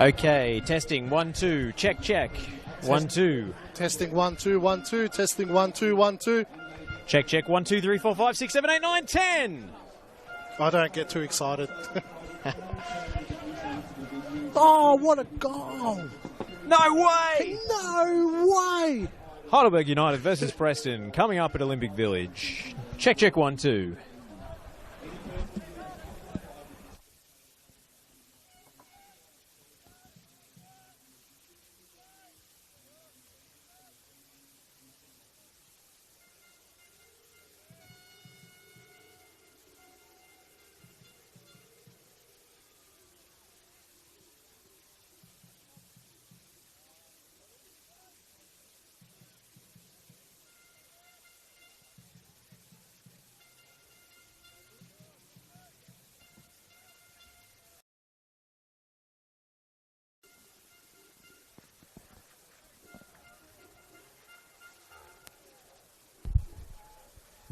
Okay, testing 1 2. Check check. 1 2. Testing 1 2 1 2. Testing 1 2 1 2. Check check 1 2 3 4 5 6 7 8 9 10. I don't get too excited. Oh, what a goal! No way! No way! Heidelberg United versus Preston coming up at Olympic Village. Check check 1 2.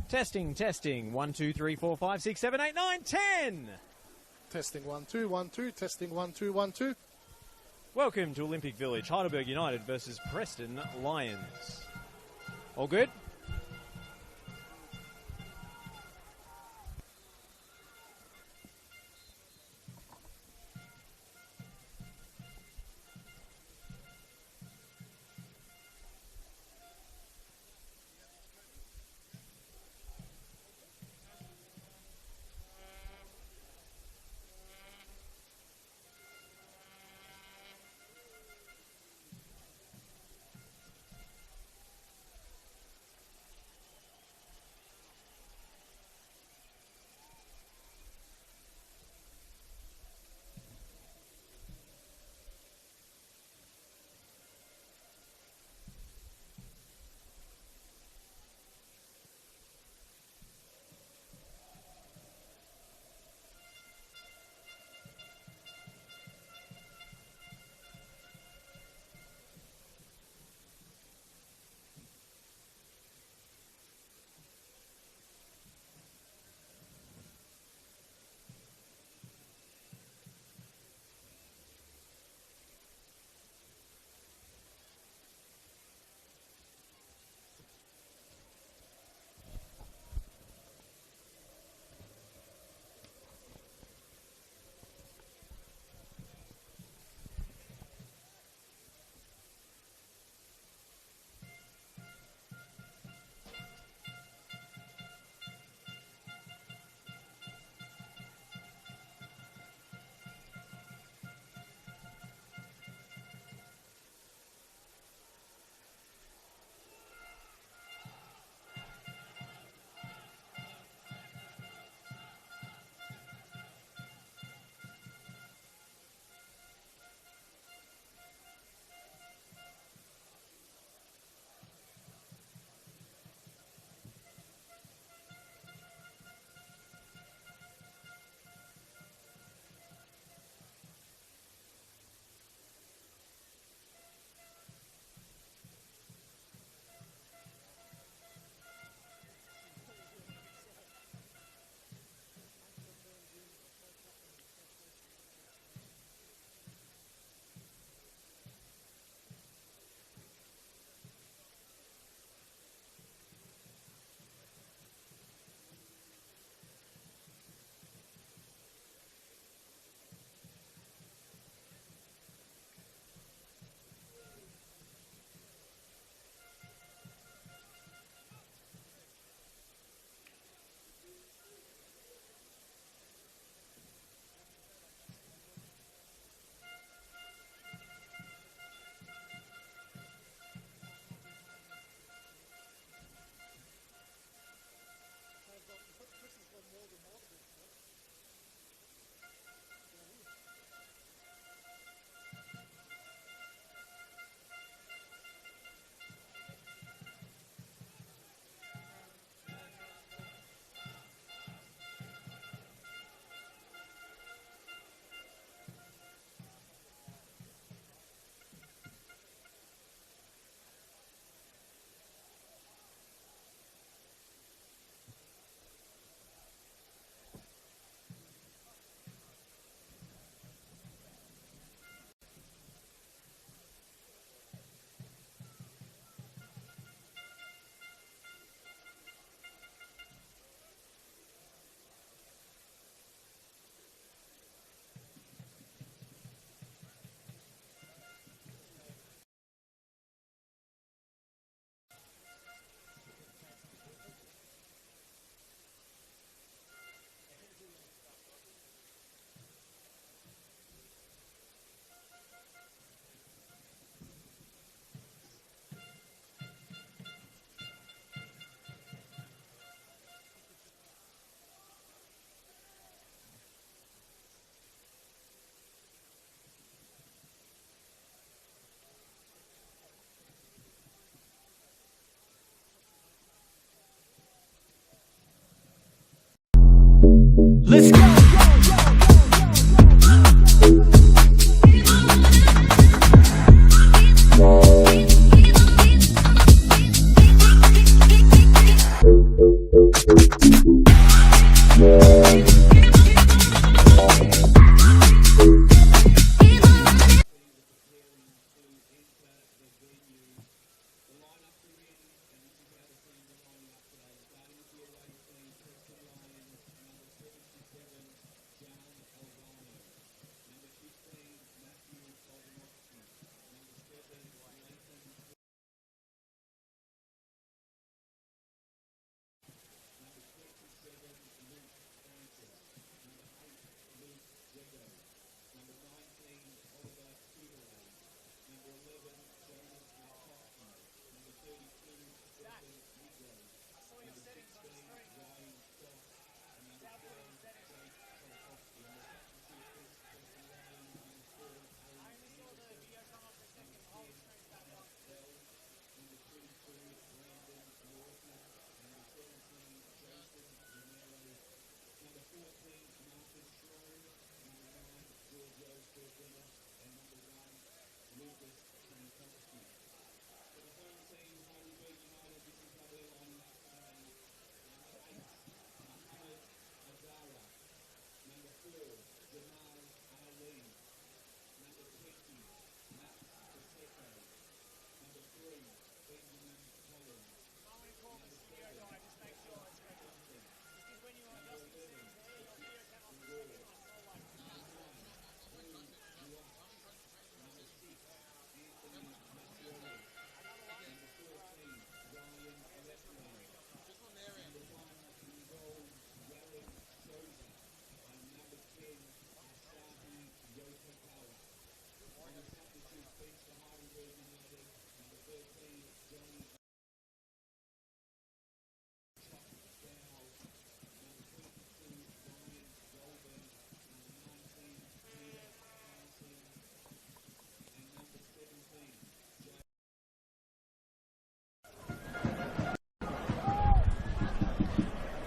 Testing, testing. 1 2 3 4 5 6 7 8 9 10. Testing 1 2 1 2. Testing 1 2 1 2. Welcome to Olympic Village. Heidelberg United versus Preston Lions. All good?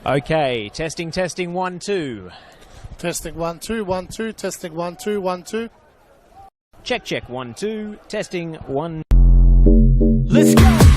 Okay, testing, 1, 2. Testing 1 2 1 2. Testing 1 2 1 2. Check, 1, 2. Testing 1. Let's go!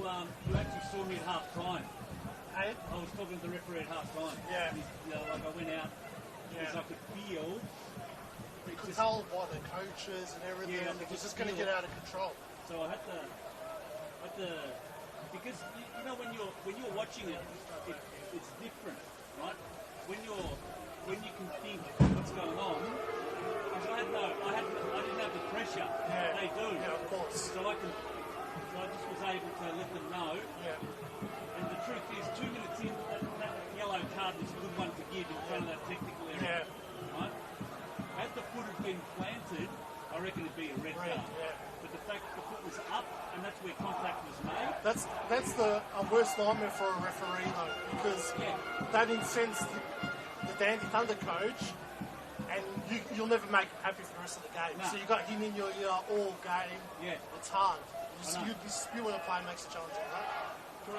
you actually saw me at half time. Hey? I was talking to the referee at half time. Yeah. Like I went out because I could feel. You could tell by the coaches and everything. Yeah, It was just going to get out of control. So I had to because you know when you're watching it, it's different, right? When you can think what's going on. Because I didn't have the pressure. Yeah. They do. Yeah, of course. So I just was able to let them know. Yeah. And the truth is, 2 minutes in, that yellow card was a good one to give in front of that technical area. Yeah. Right? Had the foot have been planted, I reckon it'd be a red card. Yeah. But the fact the foot was up, and that's where contact was made. That's the worst nightmare for a referee though, because that incensed the Dandy Thunder coach, and you'll never make him happy for the rest of the game. No. So you got him in your ear all game. Yeah. It's hard. I know. You'd be spewing a play makes it challenging, right? True.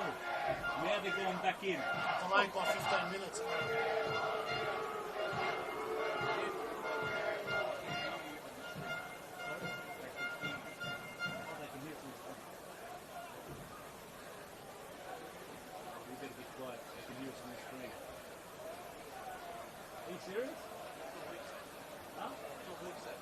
Now they're going back in. Delayed by 15 minutes. Are you serious? Huh? Okay.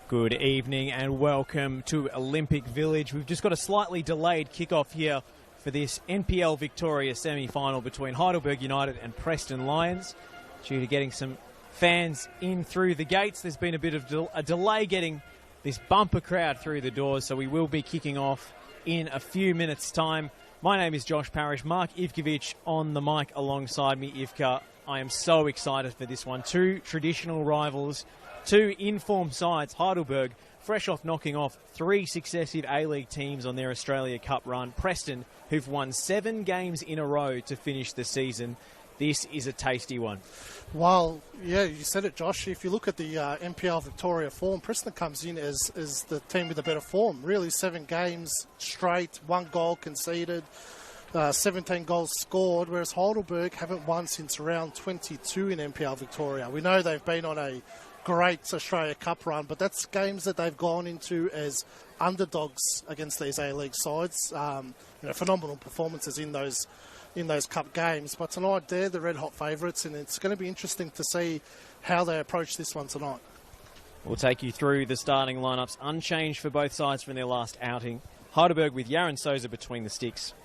Good evening and welcome to Olympic Village. We've just got a slightly delayed kickoff here for this NPL Victoria semi-final between Heidelberg United and Preston Lions. Due to getting some fans in through the gates, there's been a bit of a delay getting this bumper crowd through the doors, so we will be kicking off in a few minutes' time. My name is Josh Parrish. Mark Ivkovic on the mic alongside me. Ivka, I am so excited for this one. Two traditional rivals, two informed sides. Heidelberg, fresh off knocking off 3 successive A-League teams on their Australia Cup run. Preston, who've won 7 games in a row to finish the season. This is a tasty one. Well, yeah, you said it, Josh. If you look at the NPL Victoria form, Preston comes in as the team with a better form. Really, 7 games straight, 1 goal conceded, 17 goals scored, whereas Heidelberg haven't won since round 22 in NPL Victoria. We know they've been on a great Australia Cup run, but that's games that they've gone into as underdogs against these A-League sides. Phenomenal performances in those cup games, but tonight they're the red-hot favourites, and it's going to be interesting to see how they approach this one tonight. We'll take you through the starting lineups, unchanged for both sides from their last outing. Heidelberg with Yaron Souza between the sticks.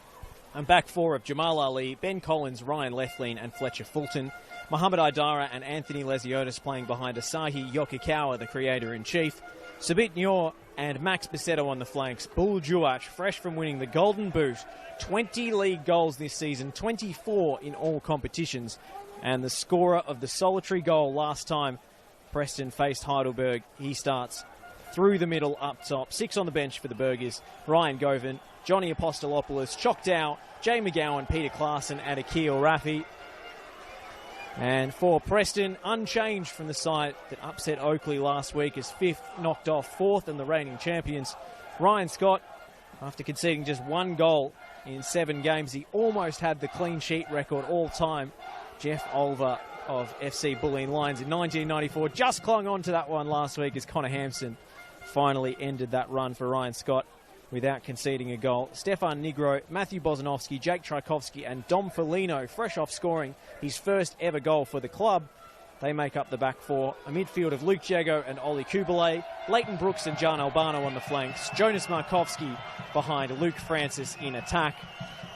And back 4 of Jamal Ali, Ben Collins, Ryan Leflin and Fletcher Fulton. Mohamed Idara and Anthony Lesiotis playing behind Asahi Yokokawa, the creator-in-chief. Sabit Nyor and Max Besetto on the flanks. Bul Juach, fresh from winning the Golden Boot. 20 league goals this season, 24 in all competitions. And the scorer of the solitary goal last time Preston faced Heidelberg. He starts through the middle, up top. 6 on the bench for the Burgers. Ryan Govan, Johnny Apostolopoulos, Chock Dow, Jay McGowan, Peter Klaassen and Akil Rafi. And for Preston, unchanged from the side that upset Oakley last week as 5th, knocked off 4th and the reigning champions. Ryan Scott, after conceding just 1 goal in 7 games, he almost had the clean sheet record all time. Jeff Olver of FC Bulleen Lions in 1994 just clung on to that one last week as Connor Hampson finally ended that run for Ryan Scott without conceding a goal. Stefan Nigro, Matthew Bozanovsky, Jake Tchaikovsky and Dom Felino fresh off scoring his first ever goal for the club. They make up the back 4. A midfield of Luke Jago and Ollie Kubalay, Leighton Brooks and Jan Albano on the flanks, Jonas Markovsky behind Luke Francis in attack.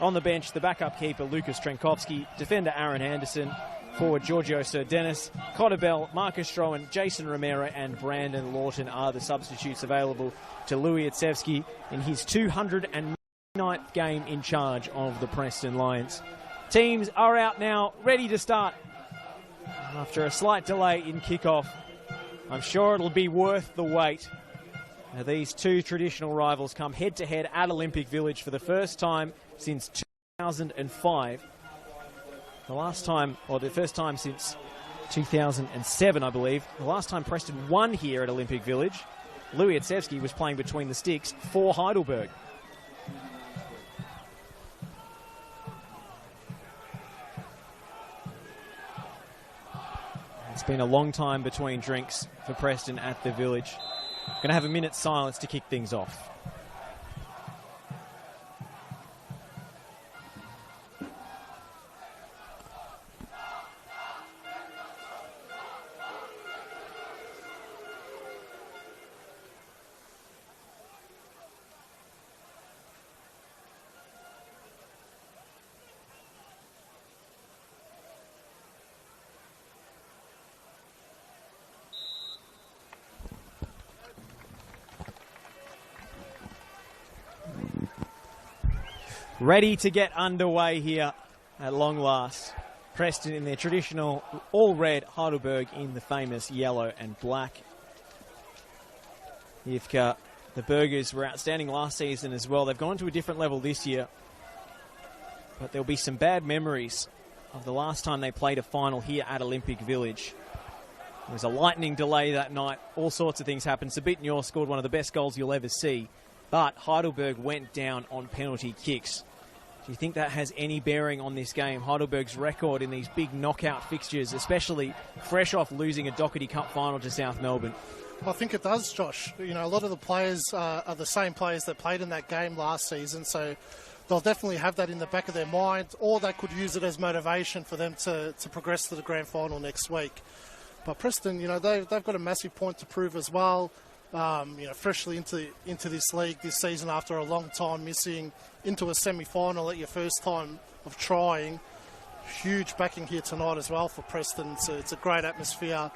On the bench, the backup keeper Lucas Trenkovsky, defender Aaron Anderson, forward Giorgio Sir-Dennis, Cotter Bell, Marcus Strohan, Jason Romero and Brandon Lawton are the substitutes available to Louis Itsevsky in his 209th game in charge of the Preston Lions. Teams are out now, ready to start. After a slight delay in kickoff, I'm sure it'll be worth the wait. Now, these two traditional rivals come head-to-head at Olympic Village for the first time since 2005. The first time since 2007, I believe. The last time Preston won here at Olympic Village, Louis Itsevsky was playing between the sticks for Heidelberg. It's been a long time between drinks for Preston at the Village. Going to have a minute's silence to kick things off. Ready to get underway here at long last. Preston in their traditional all-red, Heidelberg in the famous yellow and black. The Burgers were outstanding last season as well. They've gone to a different level this year. But there'll be some bad memories of the last time they played a final here at Olympic Village. There was a lightning delay that night. All sorts of things happened. Sabit Nyor scored one of the best goals you'll ever see. But Heidelberg went down on penalty kicks. Do you think that has any bearing on this game? Heidelberg's record in these big knockout fixtures, especially fresh off losing a Doherty Cup final to South Melbourne. I think it does, Josh. You know, a lot of the players are the same players that played in that game last season, so they'll definitely have that in the back of their mind, or they could use it as motivation for them to progress to the grand final next week. But Preston, you know, they've got a massive point to prove as well. Freshly into this league this season after a long time missing, into a semi-final at your first time of trying. Huge backing here tonight as well for Preston. So it's a great atmosphere.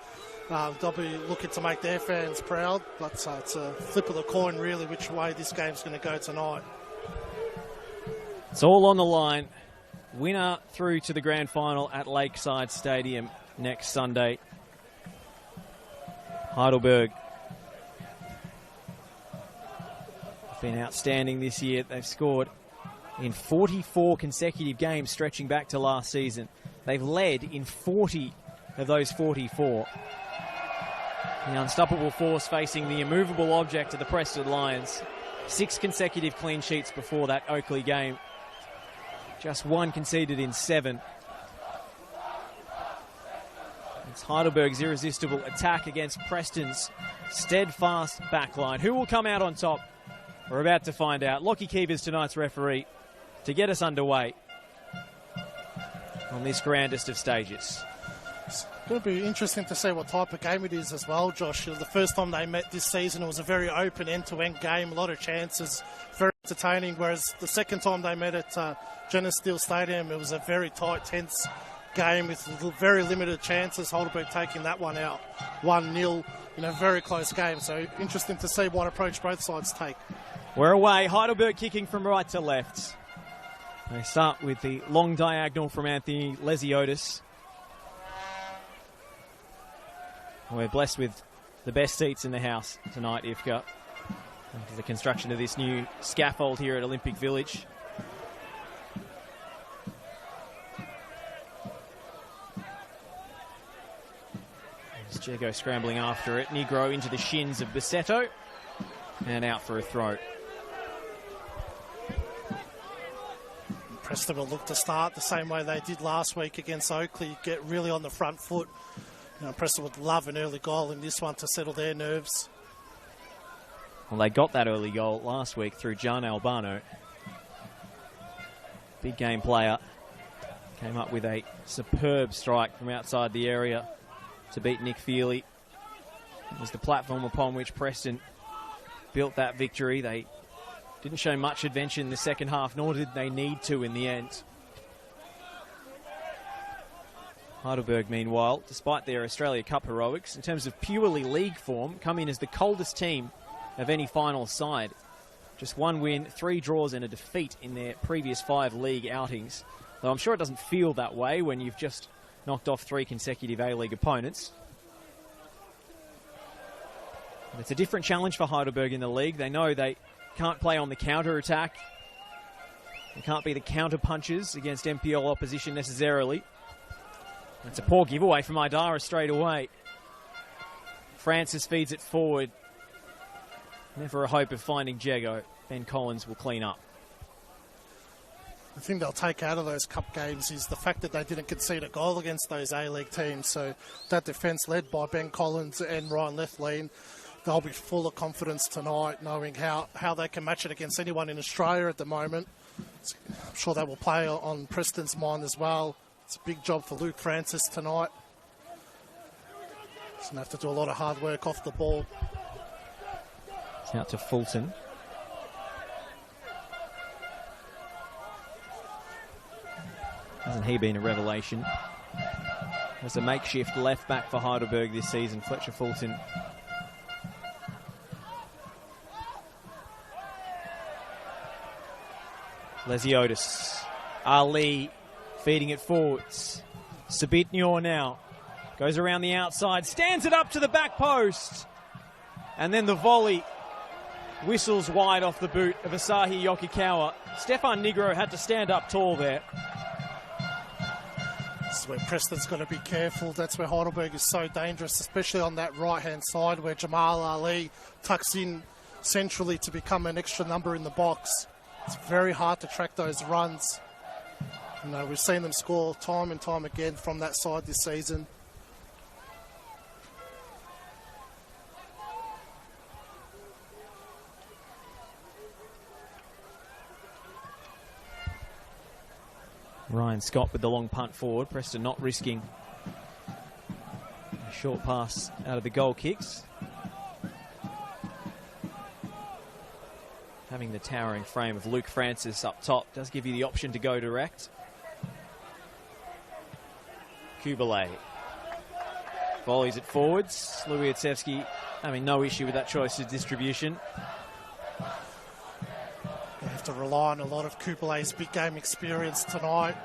They'll be looking to make their fans proud, but it's a flip of the coin, really, which way this game's going to go tonight. It's all on the line. Winner through to the grand final at Lakeside Stadium next Sunday. Heidelberg have been outstanding this year. They've scored in 44 consecutive games stretching back to last season. They've led in 40 of those 44. The unstoppable force facing the immovable object of the Preston Lions. 6 consecutive clean sheets before that Oakley game. Just 1 conceded in 7. It's Heidelberg's irresistible attack against Preston's steadfast backline. Who will come out on top? We're about to find out. Lockie Keever's tonight's referee to get us underway on this grandest of stages. It's going to be interesting to see what type of game it is as well, Josh. The first time they met this season, it was a very open end-to-end game, a lot of chances, very entertaining, whereas the second time they met at Jenner Steel Stadium, it was a very tight, tense game with very limited chances. Heidelberg taking that one out 1-0 in a very close game. So interesting to see what approach both sides take. We're away. Heidelberg kicking from right to left. They start with the long diagonal from Anthony Lesiotis. We're blessed with the best seats in the house tonight, IFCA. After the construction of this new scaffold here at Olympic Village. Jago scrambling after it. Negro into the shins of Bassetto. And out for a throw. Preston will look to start the same way they did last week against Oakley. Get really on the front foot. Preston would love an early goal in this one to settle their nerves. Well, they got that early goal last week through John Albano. Big game player. Came up with a superb strike from outside the area to beat Nick Feely. It was the platform upon which Preston built that victory. They didn't show much adventure in the second half, nor did they need to in the end. Heidelberg, meanwhile, despite their Australia Cup heroics, in terms of purely league form, come in as the coldest team of any final side. Just 1 win, 3 draws and a defeat in their previous 5 league outings. Though I'm sure it doesn't feel that way when you've just knocked off 3 consecutive A-League opponents. And it's a different challenge for Heidelberg in the league. They know they can't play on the counter-attack. They can't be the counter-punchers against NPL opposition necessarily. It's a poor giveaway from Idara straight away. Francis feeds it forward. Never a hope of finding Jago. Ben Collins will clean up. The thing they'll take out of those cup games is the fact that they didn't concede a goal against those A-League teams. So that defence led by Ben Collins and Ryan Lethlean, they'll be full of confidence tonight, knowing how they can match it against anyone in Australia at the moment. I'm sure that will play on Preston's mind as well. It's a big job for Luke Francis tonight. He's going to have to do a lot of hard work off the ball. It's out to Fulton. Hasn't he been a revelation? There's a makeshift left back for Heidelberg this season, Fletcher Fulton. Lesiotis. Ali feeding it forwards. Sabitnior now goes around the outside, stands it up to the back post. And then the volley whistles wide off the boot of Asahi Yokikawa. Stefan Negro had to stand up tall there. This is where Preston's got to be careful. That's where Heidelberg is so dangerous, especially on that right-hand side where Jamal Ali tucks in centrally to become an extra number in the box. It's very hard to track those runs. We've seen them score time and time again from that side this season. Ryan Scott with the long punt forward. Preston not risking a short pass out of the goal kicks. Having the towering frame of Luke Francis up top does give you the option to go direct. Kubalay. Volleys it forwards. Lubiacevski having no issue with that choice of distribution. You have to rely on a lot of Kupelay's big game experience tonight.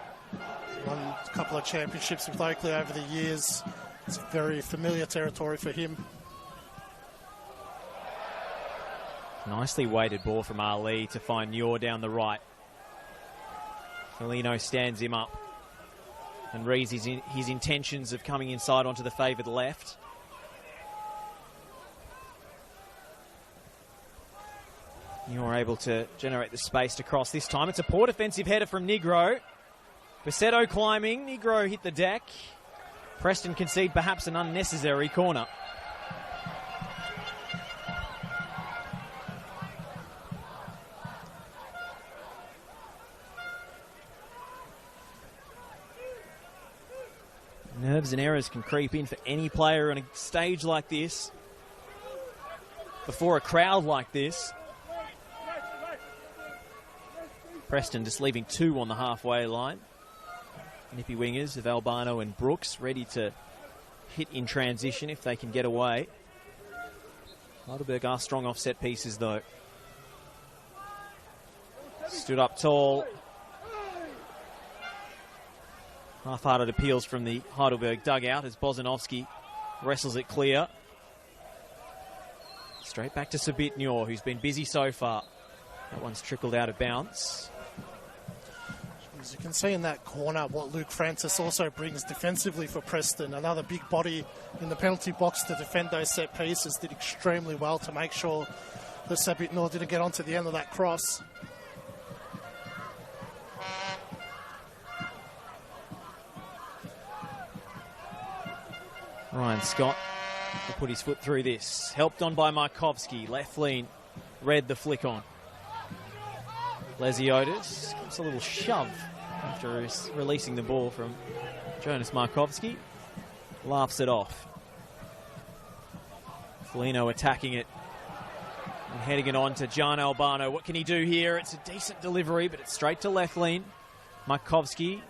Won a couple of championships with Oakley over the years. It's very familiar territory for him. Nicely weighted ball from Ali to find Muir down the right. Felino stands him up and reads his intentions of coming inside onto the favoured left. Muir able to generate the space to cross this time. It's a poor defensive header from Negro. Basetto climbing. Negro hit the deck. Preston concede perhaps an unnecessary corner. Nerves and errors can creep in for any player on a stage like this, before a crowd like this. Preston just leaving 2 on the halfway line. Nippy wingers of Albano and Brooks ready to hit in transition if they can get away. Heidelberg are strong off set pieces though. Stood up tall. Half-hearted appeals from the Heidelberg dugout as Bozanovski wrestles it clear. Straight back to Sabitnyor, who's been busy so far. That one's trickled out of bounds. As you can see in that corner, what Luke Francis also brings defensively for Preston. Another big body in the penalty box to defend those set pieces. Did extremely well to make sure that Sabitnyor didn't get onto the end of that cross. Ryan Scott will put his foot through this. Helped on by Markovski. Left lean, read the flick on. Lesiotis gives a little shove after releasing the ball from Jonas Markovski. Laughs it off. Felino attacking it and heading it on to Gian Albano. What can he do here? It's a decent delivery, but it's straight to left lean. Markovski,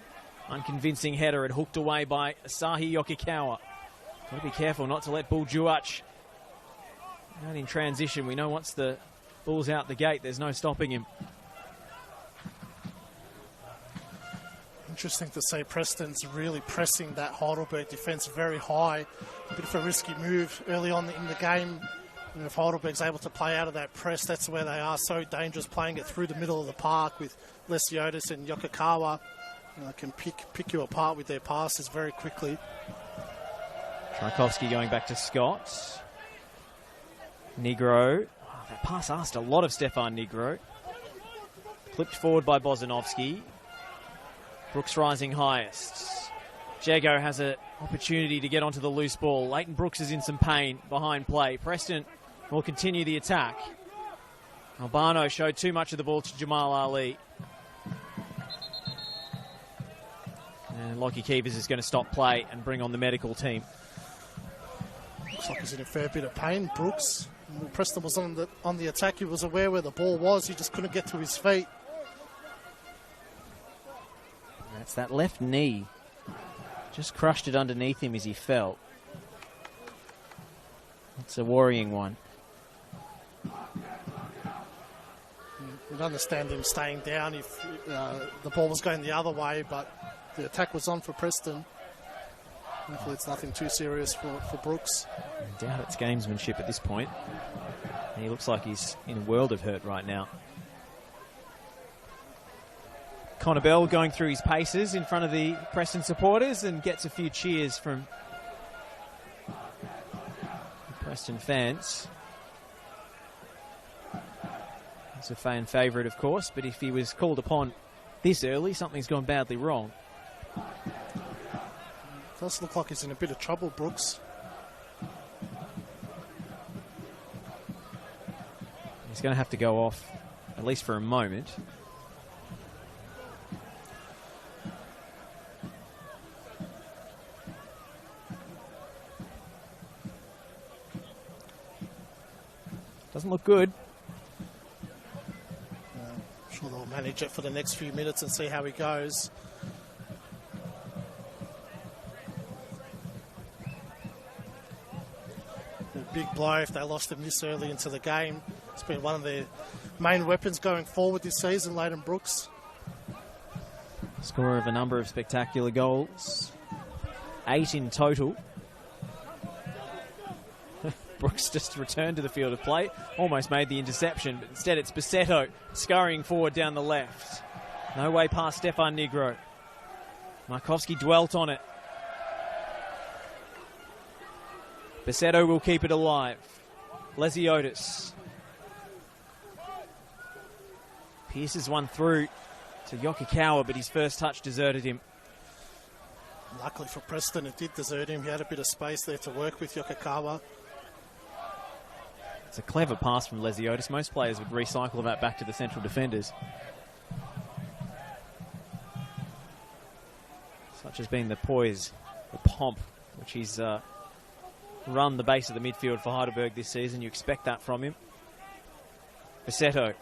unconvincing header and hooked away by Asahi Yokikawa. Got to be careful not to let Buljuach out in transition. We know once the ball's out the gate, there's no stopping him. Interesting to see Preston's really pressing that Heidelberg defence very high. A bit of a risky move early on in the game. And if Heidelberg's able to play out of that press, that's where they are so dangerous, playing it through the middle of the park with Lesiotis and Yokikawa. Can pick you apart with their passes very quickly. Tchaikovsky going back to Scott. Negro. Oh, that pass asked a lot of Stefan Negro. Clipped forward by Bozanovski. Brooks rising highest. Jago has an opportunity to get onto the loose ball. Leighton Brooks is in some pain behind play. Preston will continue the attack. Albano showed too much of the ball to Jamal Ali. And Lockie Keevers is going to stop play and bring on the medical team. Looks like he's in a fair bit of pain, Brooks. When Preston was on the attack, he was aware where the ball was. He just couldn't get to his feet. That's that left knee. Just crushed it underneath him as he fell. It's a worrying one. You'd understand him staying down if the ball was going the other way, but the attack was on for Preston. Hopefully it's nothing too serious for Brooks. I doubt it's gamesmanship at this point. He looks like he's in a world of hurt right now. Connor Bell going through his paces in front of the Preston supporters and gets a few cheers from the Preston fans. He's a fan favourite, of course, but if he was called upon this early, something's gone badly wrong. Does look like he's in a bit of trouble, Brooks. He's going to have to go off, at least for a moment. Doesn't look good. I'm sure they'll manage it for the next few minutes and see how he goes. big blow if they lost him this early into the game. It's been one of their main weapons going forward this season, Leighton Brooks. Scorer of a number of spectacular goals. 8 in total. Brooks just returned to the field of play. Almost made the interception, but instead it's Basetto scurrying forward down the left. No way past Stefan Negro. Markovski dwelt on it. Basetto will keep it alive. Lesiotis. Pierces one through to Yokokawa, but his first touch deserted him. Luckily for Preston, it did desert him. He had a bit of space there to work with Yokokawa. It's a clever pass from Lesiotis. Most players would recycle that back to the central defenders. Such has been the poise, the pomp, which he's run the base of the midfield for Heidelberg this season. You expect that from him. Basetto.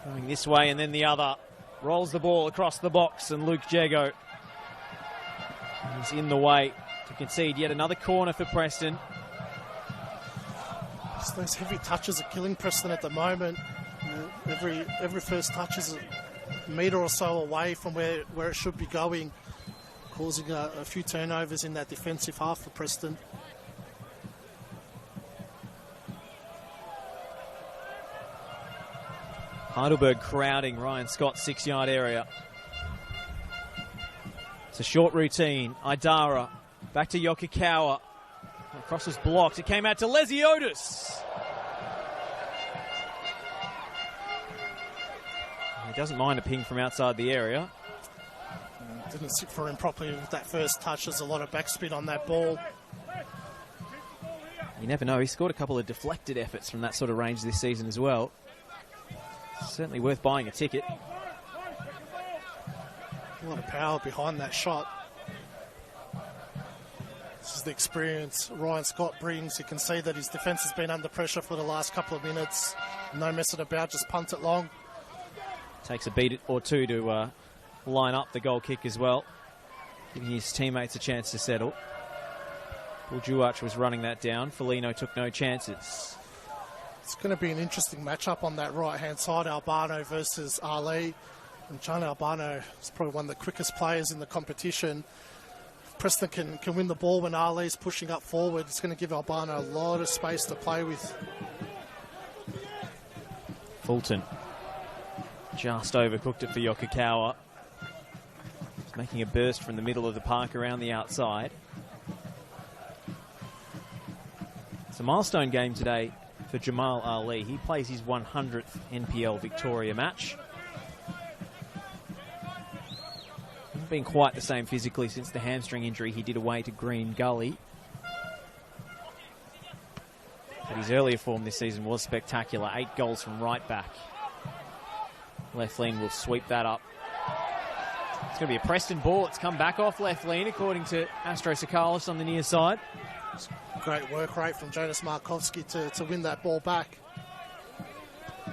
Going this way and then the other. Rolls the ball across the box, and Luke Jego is in the way to concede yet another corner for Preston. Just those heavy touches are killing Preston at the moment. Every first touch is a metre or so away from where it should be going, causing a few turnovers in that defensive half for Preston. Heidelberg crowding Ryan Scott's 6-yard area. It's a short routine. Idara back to Yokokawa. Cross was blocked. It came out to Lesiotis. He doesn't mind a ping from outside the area. Didn't sit for him properly with that first touch. There's a lot of backspin on that ball. You never know. He scored a couple of deflected efforts from that sort of range this season as well. Certainly worth buying a ticket. A lot of power behind that shot. This is the experience Ryan Scott brings. You can see that his defence has been under pressure for the last couple of minutes. No messing about, just punt it long. Takes a beat or two to line up the goal kick as well, giving his teammates a chance to settle. Buildup was running that down. Foligno took no chances. It's going to be an interesting matchup on that right-hand side, Albano versus Ali. And John Albano is probably one of the quickest players in the competition. If Preston can win the ball when Ali's pushing up forward, it's going to give Albano a lot of space to play with. Fulton just overcooked it for Yokokawa. He's making a burst from the middle of the park around the outside. It's a milestone game today for Jamal Ali. He plays his 100th NPL Victoria match. Hasn't been quite the same physically since the hamstring injury he did away to Green Gully. But his earlier form this season was spectacular. 8 goals from right back. Left lean will sweep that up. It's going to be a Preston ball. It's come back off left lean, according to Astro Sakalis on the near side. Great work rate from Jonas Markovski to win that ball back.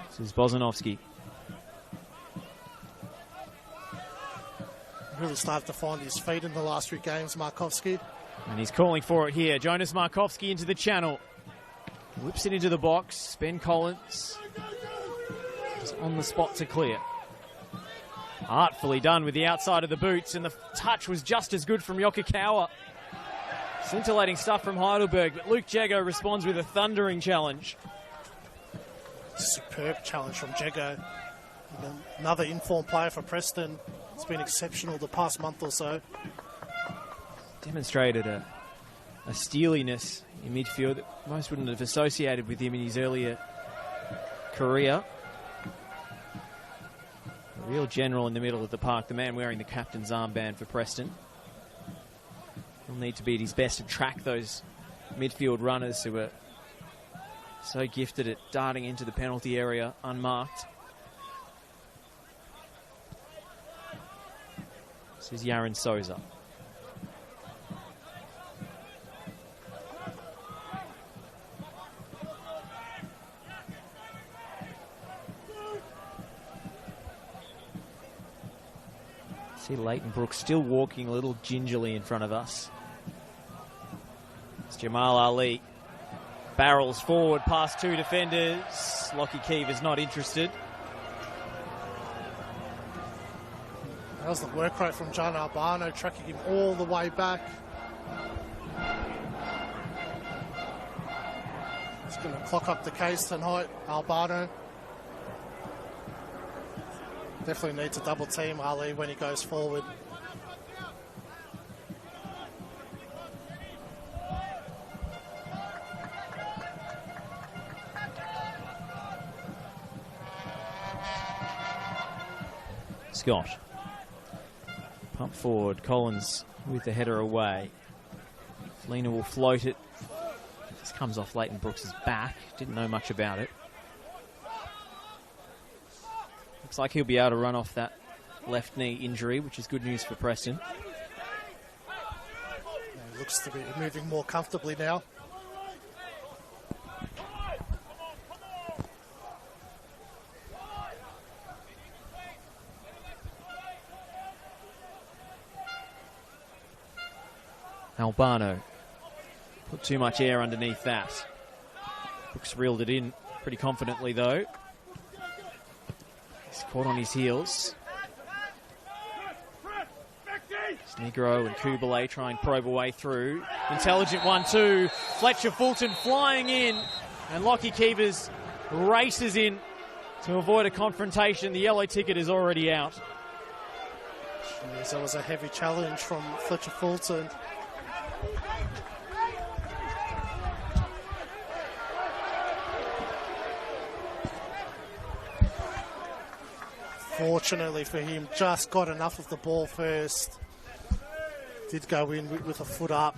This is Bozanovski. Really started to find his feet in the last few games, Markovski. And he's calling for it here. Jonas Markovski into the channel. Whips it into the box. Ben Collins is on the spot to clear. Artfully done with the outside of the boots, and the touch was just as good from Yokokawa. Scintillating stuff from Heidelberg, but Luke Jego responds with a thundering challenge. Superb challenge from Jego. Another informed player for Preston. It's been exceptional the past month or so. Demonstrated a steeliness in midfield that most wouldn't have associated with him in his earlier career. A real general in the middle of the park, the man wearing the captain's armband for Preston. He'll need to be at his best to track those midfield runners who are so gifted at darting into the penalty area unmarked. This is Yaron Souza. See Leighton Brooks still walking a little gingerly in front of us. Jamal Ali barrels forward past two defenders. Lockie Keever's not interested. That was the work rate from John Albano, tracking him all the way back. He's going to clock up the case tonight, Albano. Definitely needs to double team Ali when he goes forward. Scott. Pump forward. Collins with the header away. Fleener will float it. Just comes off Leighton Brooks' back. Didn't know much about it. Looks like he'll be able to run off that left knee injury, which is good news for Preston. He looks to be moving more comfortably now. Albano put too much air underneath that. Brooks reeled it in pretty confidently though. He's caught on his heels. Negro and Kubalay try and probe a way through. Intelligent 1-2. Fletcher Fulton flying in. And Lockie Keevers races in to avoid a confrontation. The yellow ticket is already out. Jeez, that was a heavy challenge from Fletcher Fulton. Fortunately for him, just got enough of the ball first. Did go in with a foot up,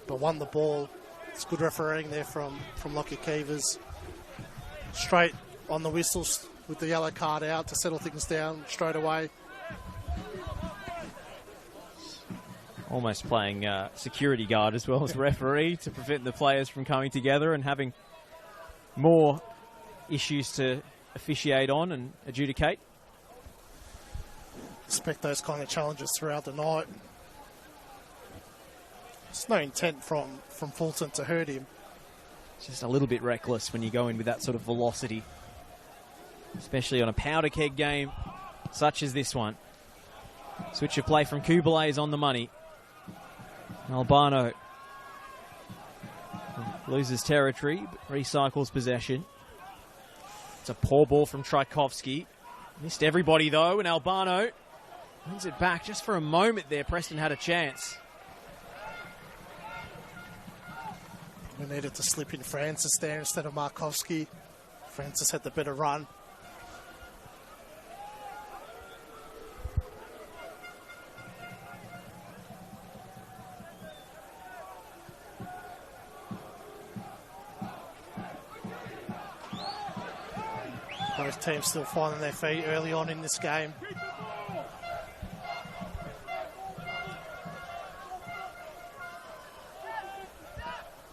but won the ball. It's good refereeing there from Lockie Keevers. Straight on the whistles with the yellow card out to settle things down straight away. Almost playing security guard as well as referee to prevent the players from coming together and having more issues to officiate on and adjudicate. Expect those kind of challenges throughout the night. There's no intent from Fulton to hurt him. It's just a little bit reckless when you go in with that sort of velocity, especially on a powder keg game such as this one. Switch of play from Kubalay is on the money. Albano loses territory, but recycles possession. It's a poor ball from Tchaikovsky. Missed everybody though, and Albano wins it back. Just for a moment there, Preston had a chance. We needed to slip in Francis there instead of Markovsky. Francis had the better run. Both teams still finding their feet early on in this game.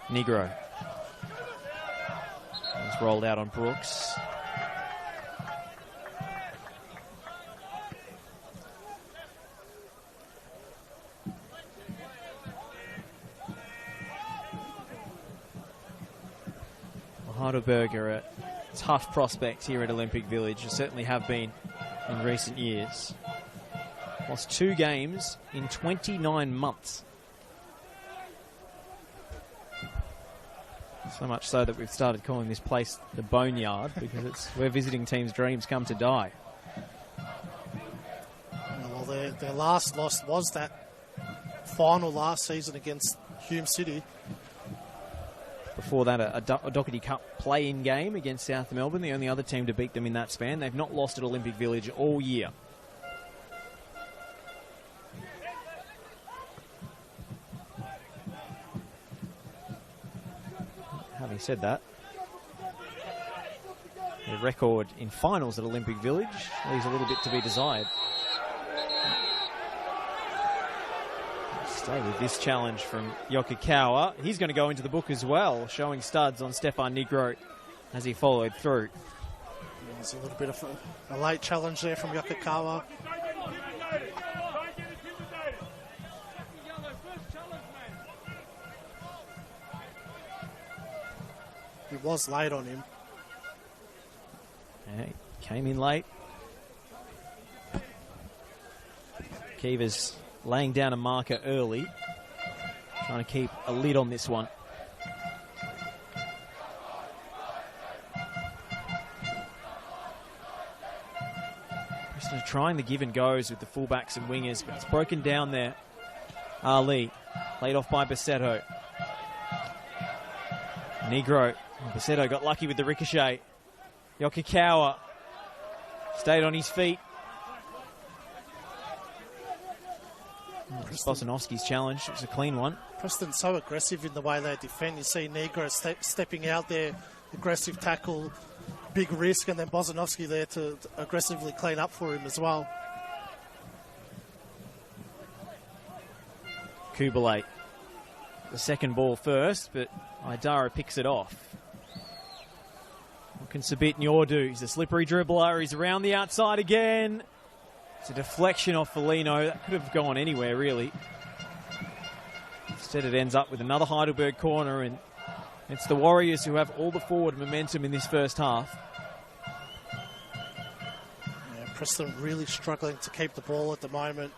Negro. He's rolled out on Brooks. Heidelberg are a tough prospect here at Olympic Village. They certainly have been in recent years. Lost 2 games in 29 months. So much so that we've started calling this place the Boneyard because it's where visiting teams' dreams come to die. Well, their last loss was that final last season against Hume City. Before that, a Doherty Cup play-in game against South Melbourne, the only other team to beat them in that span. They've not lost at Olympic Village all year. Having said that, their record in finals at Olympic Village leaves a little bit to be desired. Stay with this challenge from Yokokawa. He's going to go into the book as well, showing studs on Stefan Negro as he followed through. There's a little bit of a late challenge there from Yokokawa. He was late on him. Yeah, he came in late. Keever's laying down a marker early, trying to keep a lid on this one. Preston are trying the give and goes with the fullbacks and wingers, but it's broken down there. Ali, played off by Basetto. Negro. Basetto got lucky with the ricochet. Yokikawa stayed on his feet. Bosinovski's challenge. It was a clean one. Preston's so aggressive in the way they defend. You see Negro stepping out there, aggressive tackle, big risk, and then Bosinovski there to aggressively clean up for him as well. Kubalate. The second ball first, but Idara picks it off. What can Sabitnor do? He's a slippery dribbler. He's around the outside again. It's a deflection off Foligno. That could have gone anywhere, really. Instead, it ends up with another Heidelberg corner, and it's the Warriors who have all the forward momentum in this first half. Yeah, Preston really struggling to keep the ball at the moment.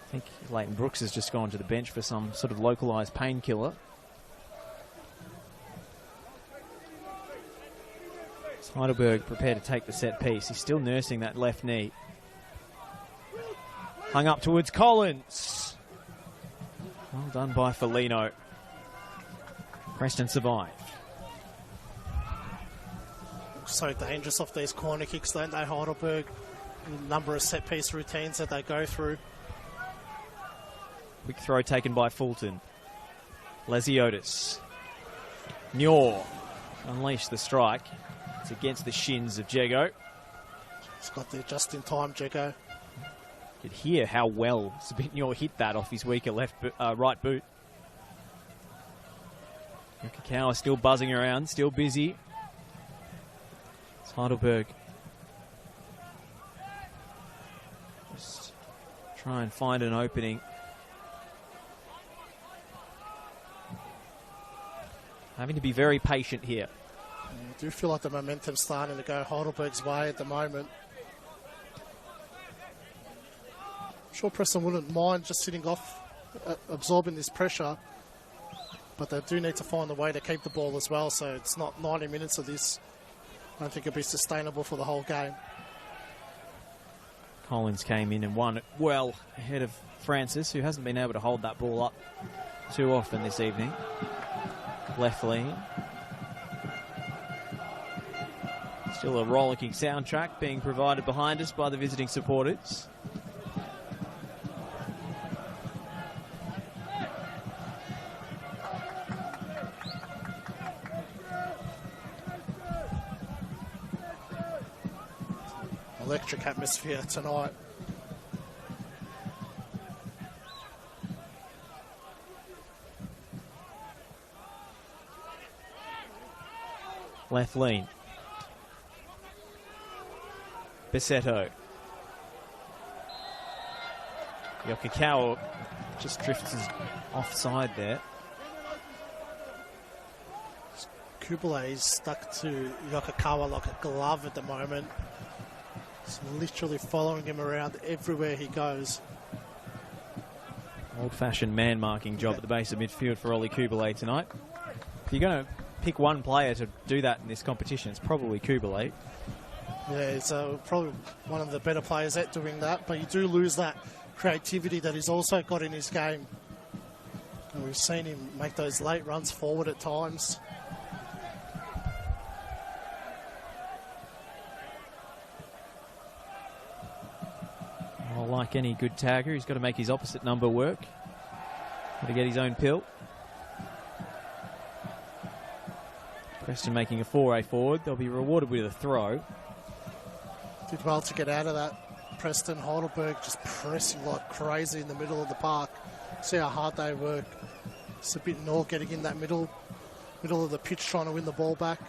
I think Leighton Brooks has just gone to the bench for some sort of localised painkiller. Heidelberg prepared to take the set piece. He's still nursing that left knee. Hung up towards Collins. Well done by Foligno. Preston survived. So dangerous off these corner kicks, don't they, Heidelberg? The number of set piece routines that they go through. Quick throw taken by Fulton. Lesiotis. Muir unleashed the strike. It's against the shins of Jego. He's got there just in time, Jego. You could hear how well Sabitnor hit that off his weaker right boot. Yokikawa still buzzing around, still busy. It's Heidelberg. Just try and find an opening. Having to be very patient here. I do feel like the momentum's starting to go Heidelberg's way at the moment. I'm sure Preston wouldn't mind just sitting off, absorbing this pressure, but they do need to find a way to keep the ball as well, so it's not 90 minutes of this. I don't think it'll be sustainable for the whole game. Collins came in and won it well ahead of Francis, who hasn't been able to hold that ball up too often this evening. Left lean. Still a rollicking soundtrack being provided behind us by the visiting supporters. Electric atmosphere tonight. Left lean. Basetto. Yokikawa just drifts offside there. Kubalate is stuck to Yokikawa like a glove at the moment. He's literally following him around everywhere he goes. Old-fashioned man-marking job at the base of midfield for Ollie Kubalate tonight. If you're going to pick one player to do that in this competition, it's probably Kubalate. Yeah, he's probably one of the better players at doing that, but you do lose that creativity that he's also got in his game. And we've seen him make those late runs forward at times. Well, like any good tagger, he's got to make his opposite number work. Got to get his own pill. Preston making a foray forward. They'll be rewarded with a throw. Did well to get out of that. Preston, Heidelberg just pressing like crazy in the middle of the park. See how hard they work. It's a bit Sabitnor getting in that middle of the pitch trying to win the ball back.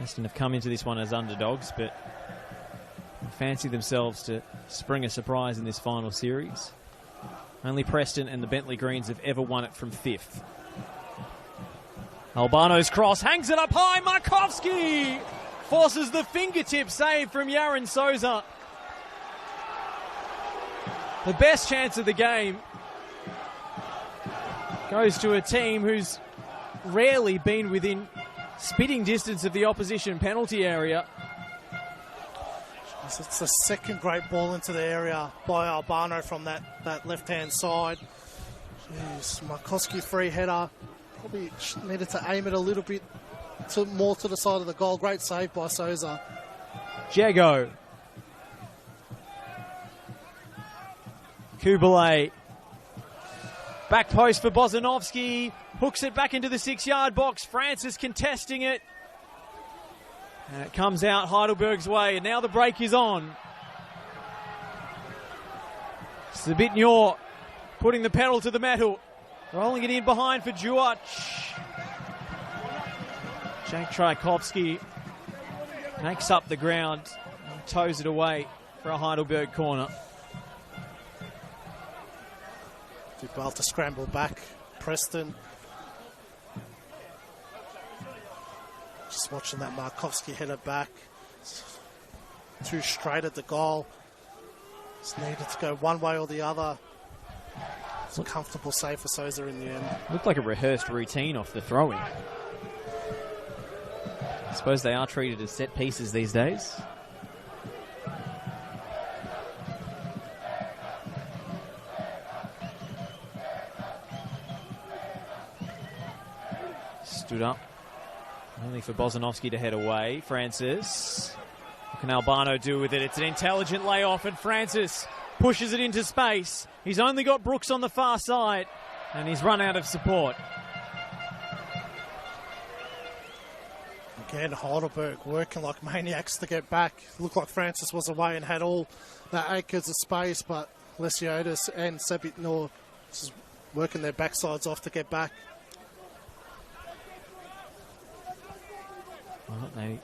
Preston have come into this one as underdogs, but fancy themselves to spring a surprise in this final series. Only Preston and the Bentley Greens have ever won it from 5th. Albano's cross hangs it up high. Markovski forces the fingertip save from Yaron Souza. The best chance of the game goes to a team who's rarely been within spitting distance of the opposition penalty area. It's the second great ball into the area by Albano from that left-hand side. Jeez, Markovski free header. Probably needed to aim it a little bit more to the side of the goal. Great save by Souza. Jago. Kubalay. Back post for Bozanovski. Hooks it back into the 6-yard box. Francis contesting it. And it comes out Heidelberg's way. And now the break is on. Sabitnyor putting the pedal to the metal. Rolling it in behind for Duach. Jake Trajkovski makes up the ground and toes it away for a Heidelberg corner. Did well to scramble back. Preston. Just watching that Markovski header back. Too straight at the goal. Just needed to go one way or the other. It's a comfortable save for Souza in the end. Looked like a rehearsed routine off the throw-in. I suppose they are treated as set pieces these days. Stood up. Only for Bozanovski to head away. Francis. What can Albano do with it? It's an intelligent layoff, and Francis pushes it into space. He's only got Brooks on the far side, and he's run out of support. Again, Heidelberg working like maniacs to get back. Looked like Francis was away and had all that acres of space, but Lesiotis and Sabitnyor just working their backsides off to get back. Well, they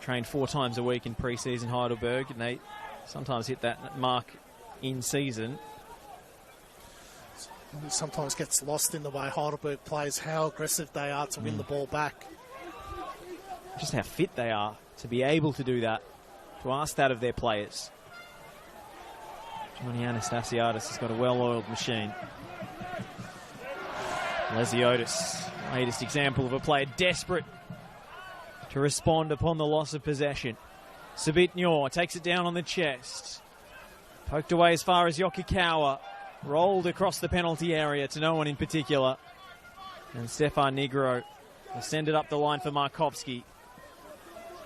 train 4 times a week in pre-season, Heidelberg, and they sometimes hit that mark in season. It sometimes gets lost in the way Heidelberg plays, how aggressive they are to win the ball back. Just how fit they are to be able to do that, to ask that of their players. Johnny Anastasiadis has got a well-oiled machine. Lesiotis, latest example of a player desperate to respond upon the loss of possession. Sabitnyor takes it down on the chest. Poked away as far as Yokokawa. Rolled across the penalty area to no one in particular. And Stefan Negro will send it up the line for Markovski.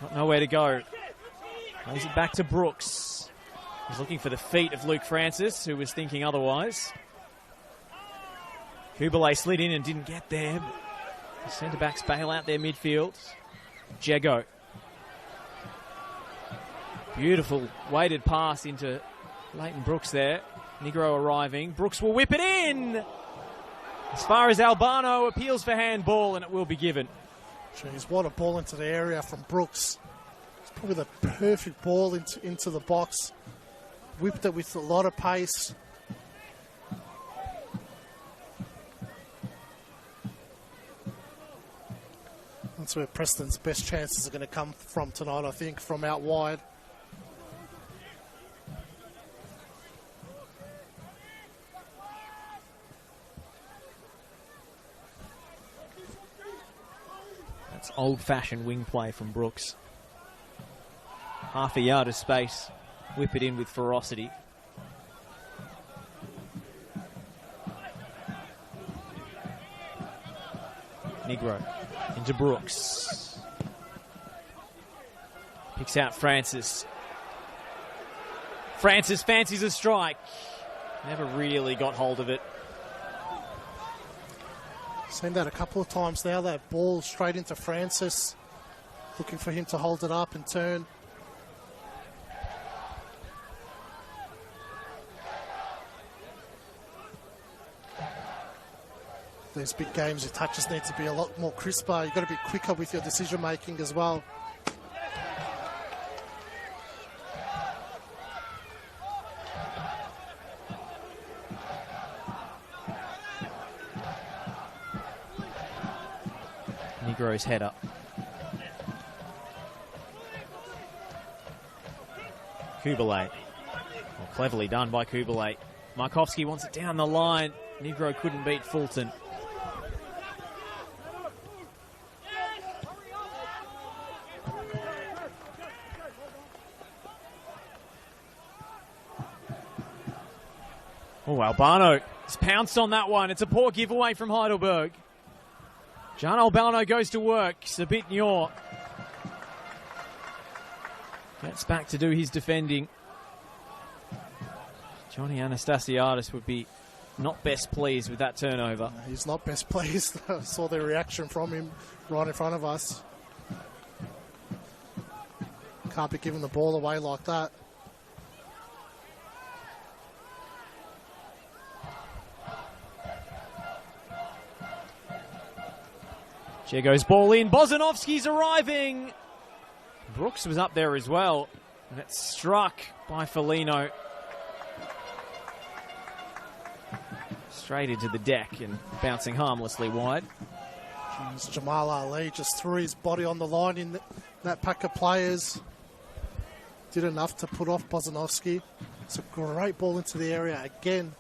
Got nowhere to go. Lays it back to Brooks. He's looking for the feet of Luke Francis, who was thinking otherwise. Kubalay slid in and didn't get there. The centre-backs bail out their midfield. Jago. Beautiful weighted pass into Leighton Brooks there. Negro arriving. Brooks will whip it in. As far as Albano appeals for handball, and it will be given. Jeez, what a ball into the area from Brooks. It's probably the perfect ball into the box. Whipped it with a lot of pace. That's where Preston's best chances are going to come from tonight, I think, from out wide. That's old-fashioned wing play from Brooks. Half a yard of space. Whip it in with ferocity. Negro into Brooks. Picks out Francis. Francis fancies a strike. Never really got hold of it. Seen that a couple of times now, that ball straight into Francis. Looking for him to hold it up and turn. These big games, your touches need to be a lot more crisper. You've got to be quicker with your decision making as well. Negro's header. Kubalay. Well, cleverly done by Kubalay. Markovsky wants it down the line. Negro couldn't beat Fulton. Oh, Albano has pounced on that one. It's a poor giveaway from Heidelberg. John Albano goes to work. Sabit Nyor gets back to do his defending. Johnny Anastasiadis would be not best pleased with that turnover. He's not best pleased. I saw the reaction from him right in front of us. Can't be giving the ball away like that. Jago's ball in. Bozanovsky's arriving. Brooks was up there as well. And it's struck by Foligno. Straight into the deck and bouncing harmlessly wide. Jeez, Jamal Ali just threw his body on the line in that pack of players. Did enough to put off Bozanovsky. It's a great ball into the area again.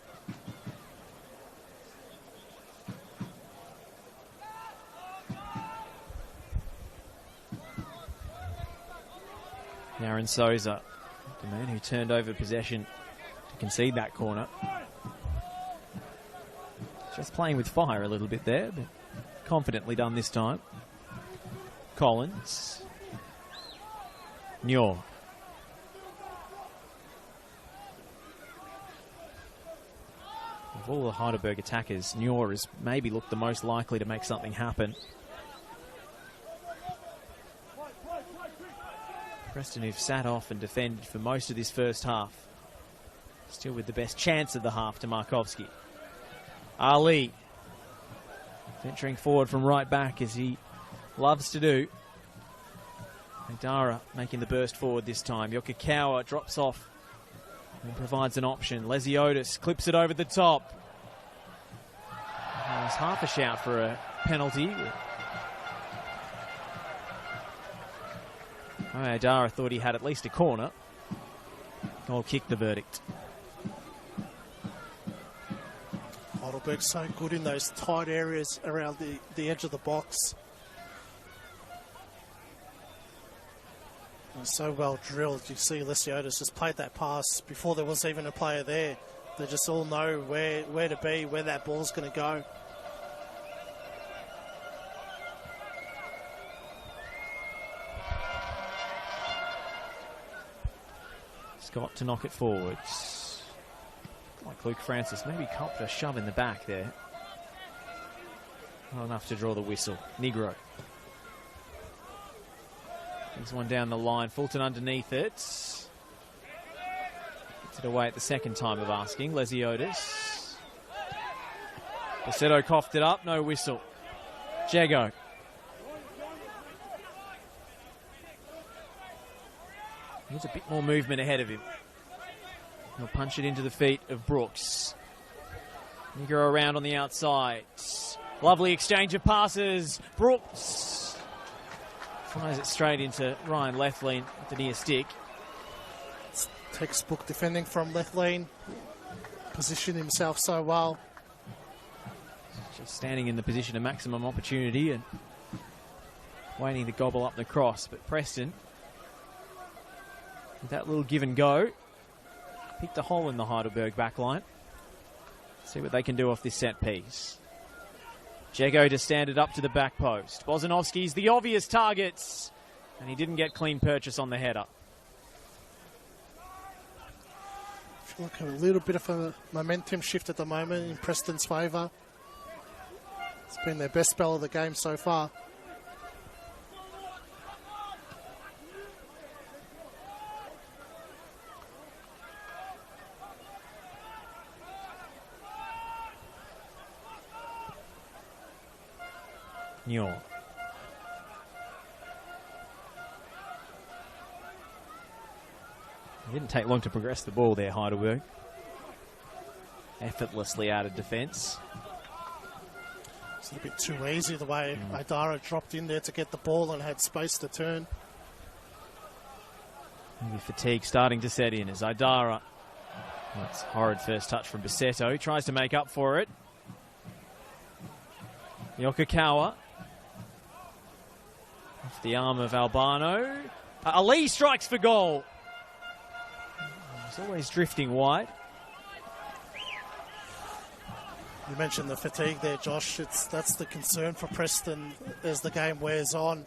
Aaron Souza, the man who turned over possession to concede that corner. Just playing with fire a little bit there, but confidently done this time. Collins. Nyor. Of all the Heidelberg attackers, Nyor has maybe looked the most likely to make something happen. Preston, who've sat off and defended for most of this first half. Still with the best chance of the half to Markovsky. Ali venturing forward from right back as he loves to do. Dara making the burst forward this time. Yokokawa drops off and provides an option. Lesiotis clips it over the top. There's half a shout for a penalty. Dara thought he had at least a corner. Goal kick the verdict. Heidelberg's so good in those tight areas around the edge of the box. And so well drilled. You see Lesiotis just played that pass before there was even a player there. They just all know where to be, where that ball's going to go. Scott to knock it forwards. Like Luke Francis, maybe copped a shove in the back there. Not enough to draw the whistle. Negro. Brings one down the line. Fulton underneath it. Gets it away at the second time of asking. Lesiotis. Basetto coughed it up. No whistle. Jago. Needs a bit more movement ahead of him. He'll punch it into the feet of Brooks. Negro around on the outside. Lovely exchange of passes. Brooks fires it straight into Ryan Lethlean with the near stick. It's textbook defending from Lethlean. Positioned himself so well. Just standing in the position of maximum opportunity and waiting to gobble up the cross. But Preston, with that little give and go, picked a hole in the Heidelberg backline. See what they can do off this set piece. Jago to stand it up to the back post. Bozanovsky's the obvious targets, and he didn't get clean purchase on the header. I feel like a little bit of a momentum shift at the moment in Preston's favour. It's been their best spell of the game so far. Nyor. It didn't take long to progress the ball there, Heidelberg. Effortlessly out of defence. It's a bit too easy the way Aidara dropped in there to get the ball and had space to turn. Maybe fatigue starting to set in as Aidara. That's horrid first touch from Bisetto. Tries to make up for it. Yokokawa. Off the arm of Albano. Ali strikes for goal. He's always drifting wide. You mentioned the fatigue there, Josh. That's the concern for Preston as the game wears on.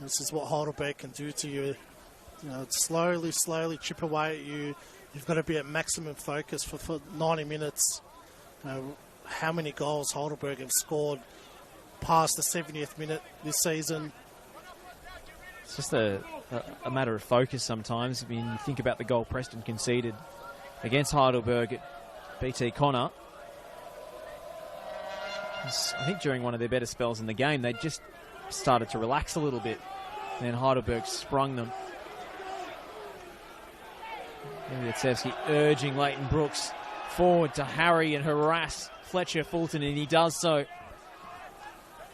This is what Heidelberg can do to you. You know, slowly chip away at you. You've got to be at maximum focus for 90 minutes. You know, how many goals Heidelberg have scored past the 70th minute this season? It's just a matter of focus sometimes. I mean, you think about the goal Preston conceded against Heidelberg at BT Connor. I think during one of their better spells in the game, they just started to relax a little bit. And then Heidelberg sprung them. Yatsevsky urging Leighton Brooks forward to harry and harass Fletcher Fulton, and he does so.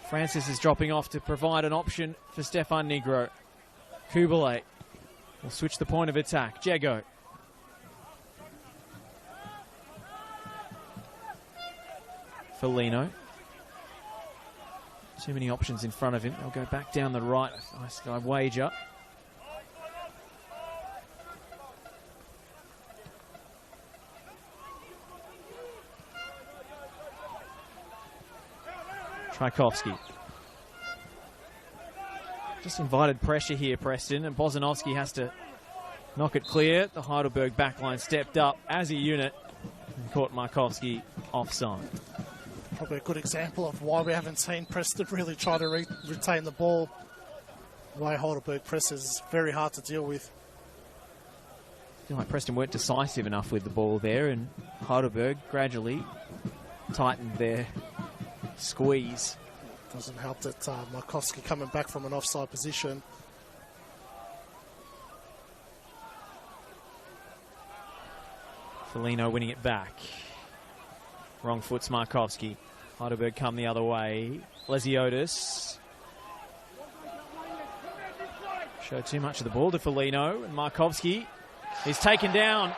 Francis is dropping off to provide an option for Stefan Negro. Kubalay will switch the point of attack. Jego. Felino. Too many options in front of him. They'll go back down the right. I wager. Tchaikovsky. Just invited pressure here, Preston, and Bozanovsky has to knock it clear. The Heidelberg backline stepped up as a unit and caught Markovsky offside. Probably a good example of why we haven't seen Preston really try to retain the ball. The way Heidelberg press is very hard to deal with. I feel like Preston weren't decisive enough with the ball there, and Heidelberg gradually tightened their squeeze. Doesn't help that Markovsky coming back from an offside position. Felino winning it back. Wrong foot's Markovsky. Heidelberg come the other way. Lesiotis. Showed too much of the ball to Felino, and Markovsky is taken down.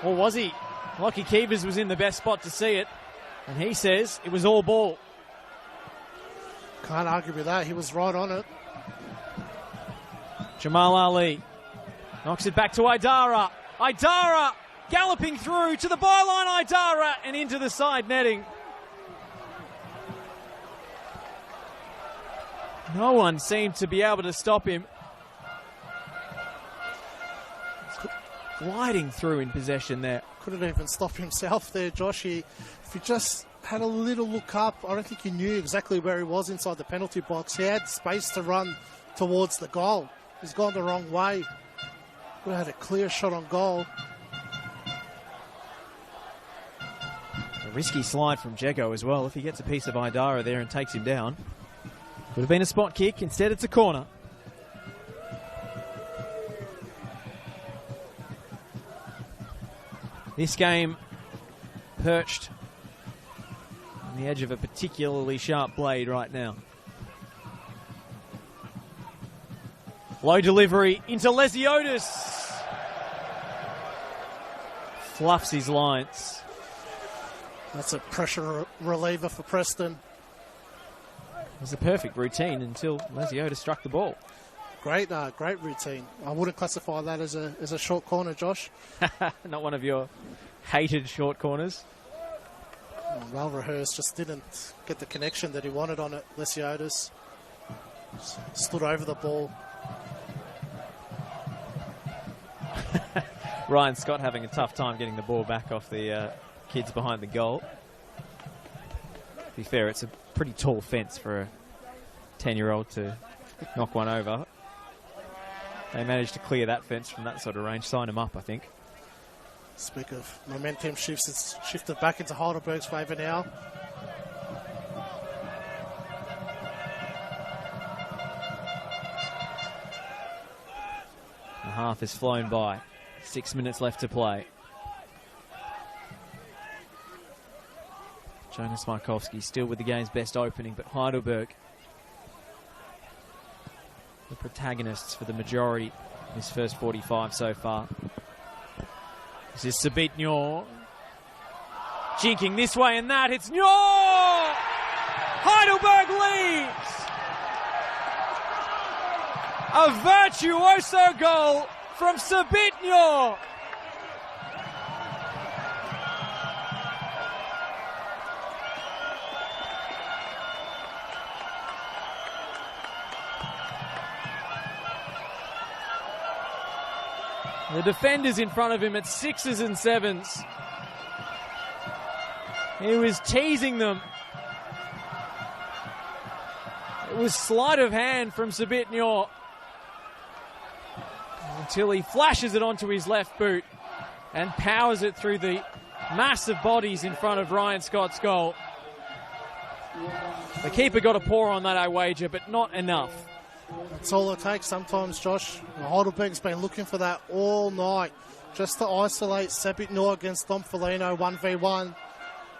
Or was he? Lockie Keevers was in the best spot to see it, and he says it was all ball. Can't argue with that. He was right on it. Jamal Ali knocks it back to Aidara. Aidara galloping through to the byline. Aidara and into the side netting. No one seemed to be able to stop him. Gliding through in possession there. Couldn't even stop himself there, Josh. If he just had a little look up, I don't think he knew exactly where he was inside the penalty box. He had space to run towards the goal. He's gone the wrong way. Would have had a clear shot on goal. A risky slide from Jego as well. If he gets a piece of Aidara there and takes him down, would have been a spot kick. Instead, it's a corner. This game perched on the edge of a particularly sharp blade right now. Low delivery into Lesiotis. Fluffs his lines. That's a pressure reliever for Preston. It was a perfect routine until Lesiotis struck the ball. Great routine. I wouldn't classify that as a short corner, Josh. Not one of your hated short corners. Well rehearsed, just didn't get the connection that he wanted on it. Lesiotis stood over the ball. Ryan Scott having a tough time getting the ball back off the kids behind the goal. To be fair, it's a pretty tall fence for a 10-year-old to knock one over. They managed to clear that fence from that sort of range. Sign him up, I think. Speak of momentum shifts, it's shifted back into Heidelberg's favour now. The half has flown by. 6 minutes left to play. Jonas Markowski still with the game's best opening, but Heidelberg, the protagonists for the majority in this first 45 so far. This is Sabit Nyor. Jinking this way and that. It's Nyor! Heidelberg leads! A virtuoso goal from Sabit Nyor. The defenders in front of him at 6s and 7s. He was teasing them. It was sleight of hand from Sabit Nyor until he flashes it onto his left boot and powers it through the massive bodies in front of Ryan Scott's goal. The keeper got a paw on that, I wager, but not enough. That's all it takes sometimes, Josh. Heidelberg's been looking for that all night, just to isolate Sabit Nyor against Dom Felino 1v1.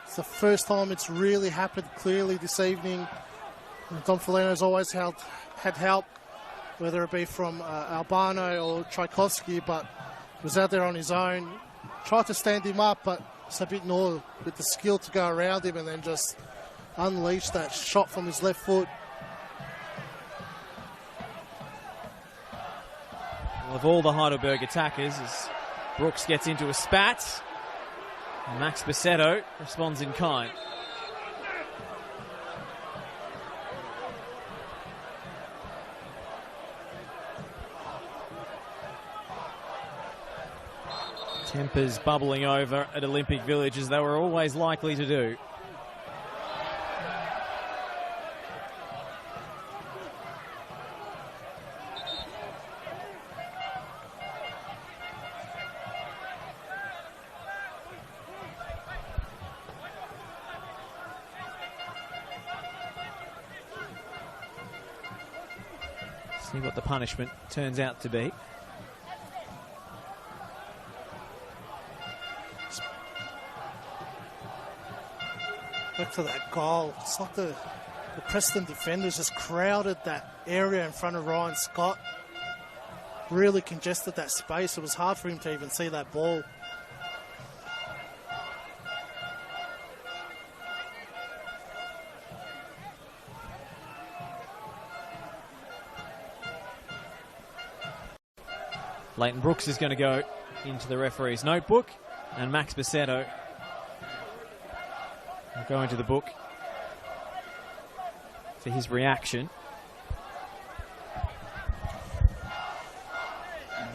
It's the first time it's really happened clearly this evening. And Dom Felino's always had help, whether it be from Albano or Tchaikovsky, but he was out there on his own. Tried to stand him up, but Sabit Nyor with the skill to go around him and then just unleash that shot from his left foot. Of all the Heidelberg attackers, as Brooks gets into a spat, Max Bassetto responds in kind. Tempers bubbling over at Olympic Village, as they were always likely to do. See what the punishment turns out to be. Back to that goal. It's like the Preston defenders just crowded that area in front of Ryan Scott. Really congested that space. It was hard for him to even see that ball. Leighton Brooks is going to go into the referee's notebook, and Max Bassetto will go into the book for his reaction.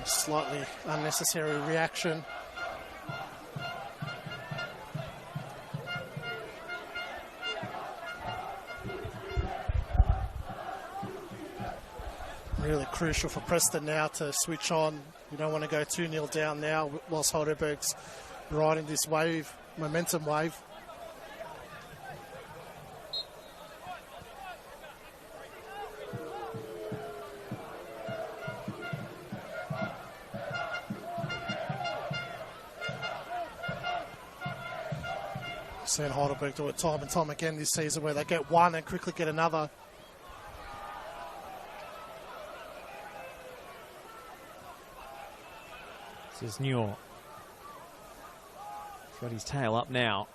Slightly unnecessary reaction. Really crucial for Preston now to switch on. You don't want to go 2-0 down now whilst Heidelberg's riding this wave, momentum wave. Seen Heidelberg do it time and time again this season, where they get one and quickly get another. This is Nyor. He's got his tail up now.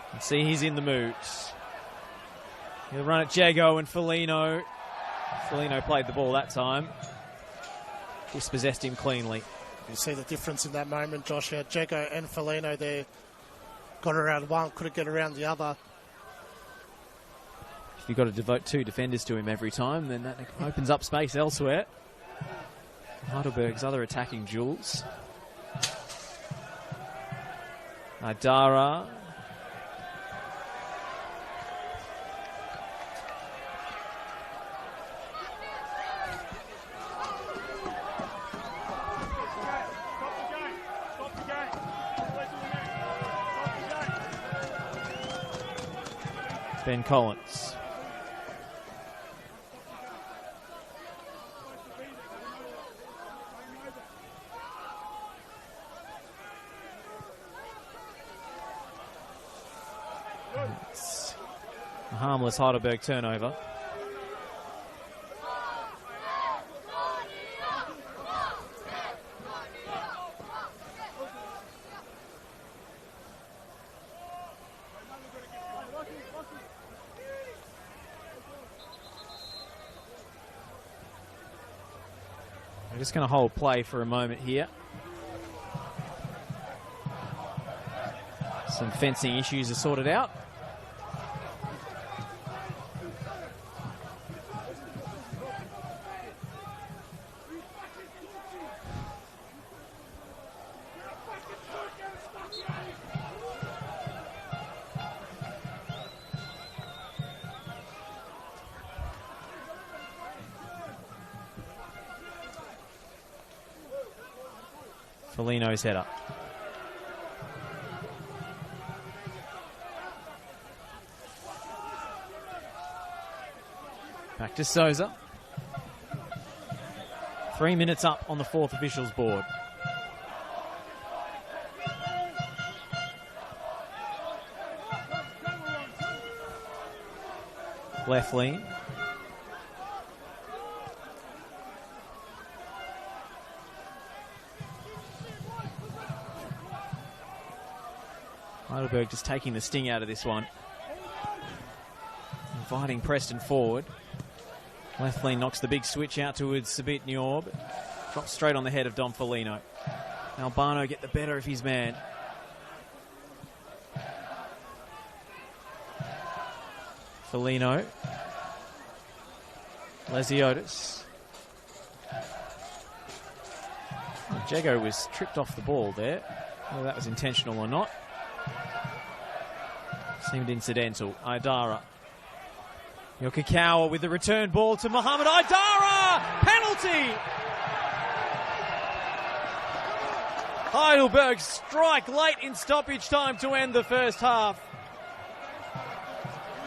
You can see he's in the mood. He'll run at Jago and Felino. Felino played the ball that time. Dispossessed him cleanly. You see the difference in that moment, Josh. Had Jago and Felino there. Got around one, couldn't get around the other. If you've got to devote two defenders to him every time, then that opens up space elsewhere. Heidelberg's other attacking jewels. Idara. Ben Collins. harmless Heidelberg turnover. We're just going to hold play for a moment here. Some fencing issues are sorted out. Felino's header. Back to Souza. 3 minutes up on the fourth officials board. Left lean. Heidelberg just taking the sting out of this one. Inviting Preston forward. Left lean knocks the big switch out towards Sabit Nyorb. Drops straight on the head of Dom Felino. Albano get the better of his man. Felino. Lesiotis. Jago was tripped off the ball there. Whether that was intentional or not. Seemed incidental. Idara. Yokokawa with the return ball to Mohamed Idara! Penalty! Heidelberg strike late in stoppage time to end the first half.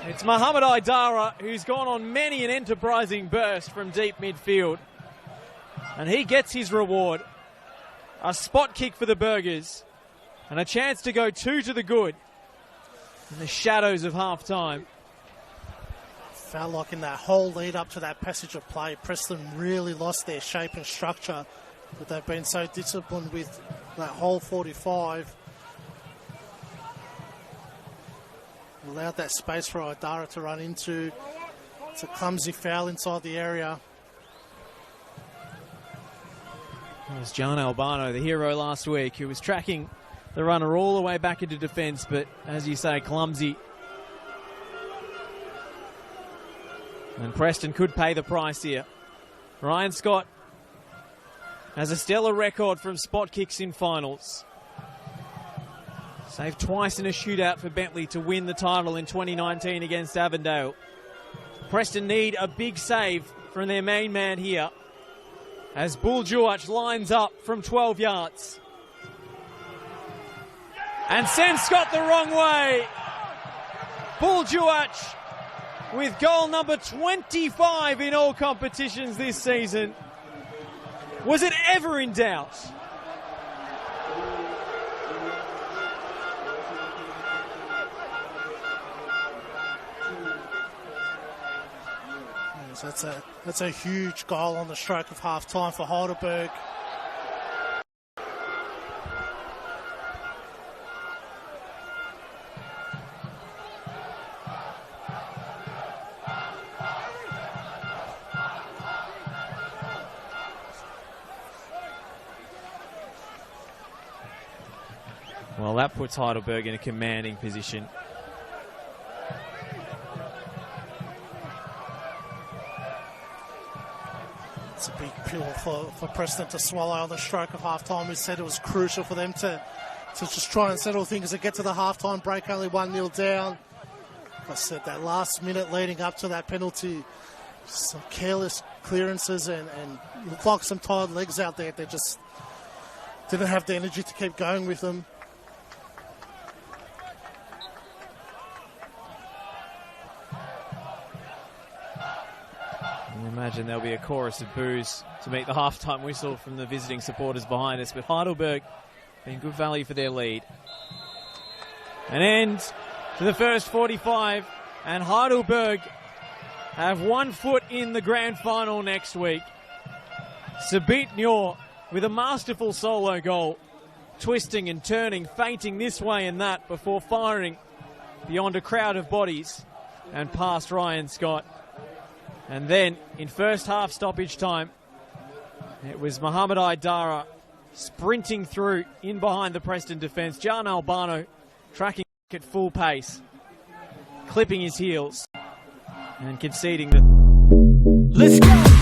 It's Mohamed Idara who's gone on many an enterprising burst from deep midfield. And he gets his reward. A spot kick for the Burgers. And a chance to go 2 to the good. In the shadows of half-time. Felt like in that whole lead up to that passage of play, Preston really lost their shape and structure. But they've been so disciplined with that whole 45. Allowed that space for Idara to run into. It's a clumsy foul inside the area. It was John Albano, the hero last week, who was tracking the runner all the way back into defence, but as you say, clumsy. And Preston could pay the price here. Ryan Scott has a stellar record from spot kicks in finals. Saved twice in a shootout for Bentley to win the title in 2019 against Avondale. Preston need a big save from their main man here as Buildup lines up from 12 yards. And sends Scott the wrong way. Buildup with goal number 25 in all competitions this season. Was it ever in doubt? Yes, that's a huge goal on the stroke of half-time for Heidelberg. Well, that puts Heidelberg in a commanding position. It's a big pill for Preston to swallow on the stroke of half-time. We said it was crucial for them to just try and settle things and get to the half-time break, only 1-0 down. Like I said, that last minute leading up to that penalty, some careless clearances and looked like some tired legs out there. They just didn't have the energy to keep going with them. Imagine there'll be a chorus of boos to meet the halftime whistle from the visiting supporters behind us, but Heidelberg being good value for their lead. An end to the first 45 And Heidelberg have 1 foot in the grand final next week. Sabit Nyor with a masterful solo goal, twisting and turning, feinting this way and that before firing beyond a crowd of bodies and past Ryan Scott. And then in first half stoppage time, it was Mohamed Aidara sprinting through in behind the Preston defence. Jan Albano tracking at full pace, clipping his heels and conceding the... Let's go!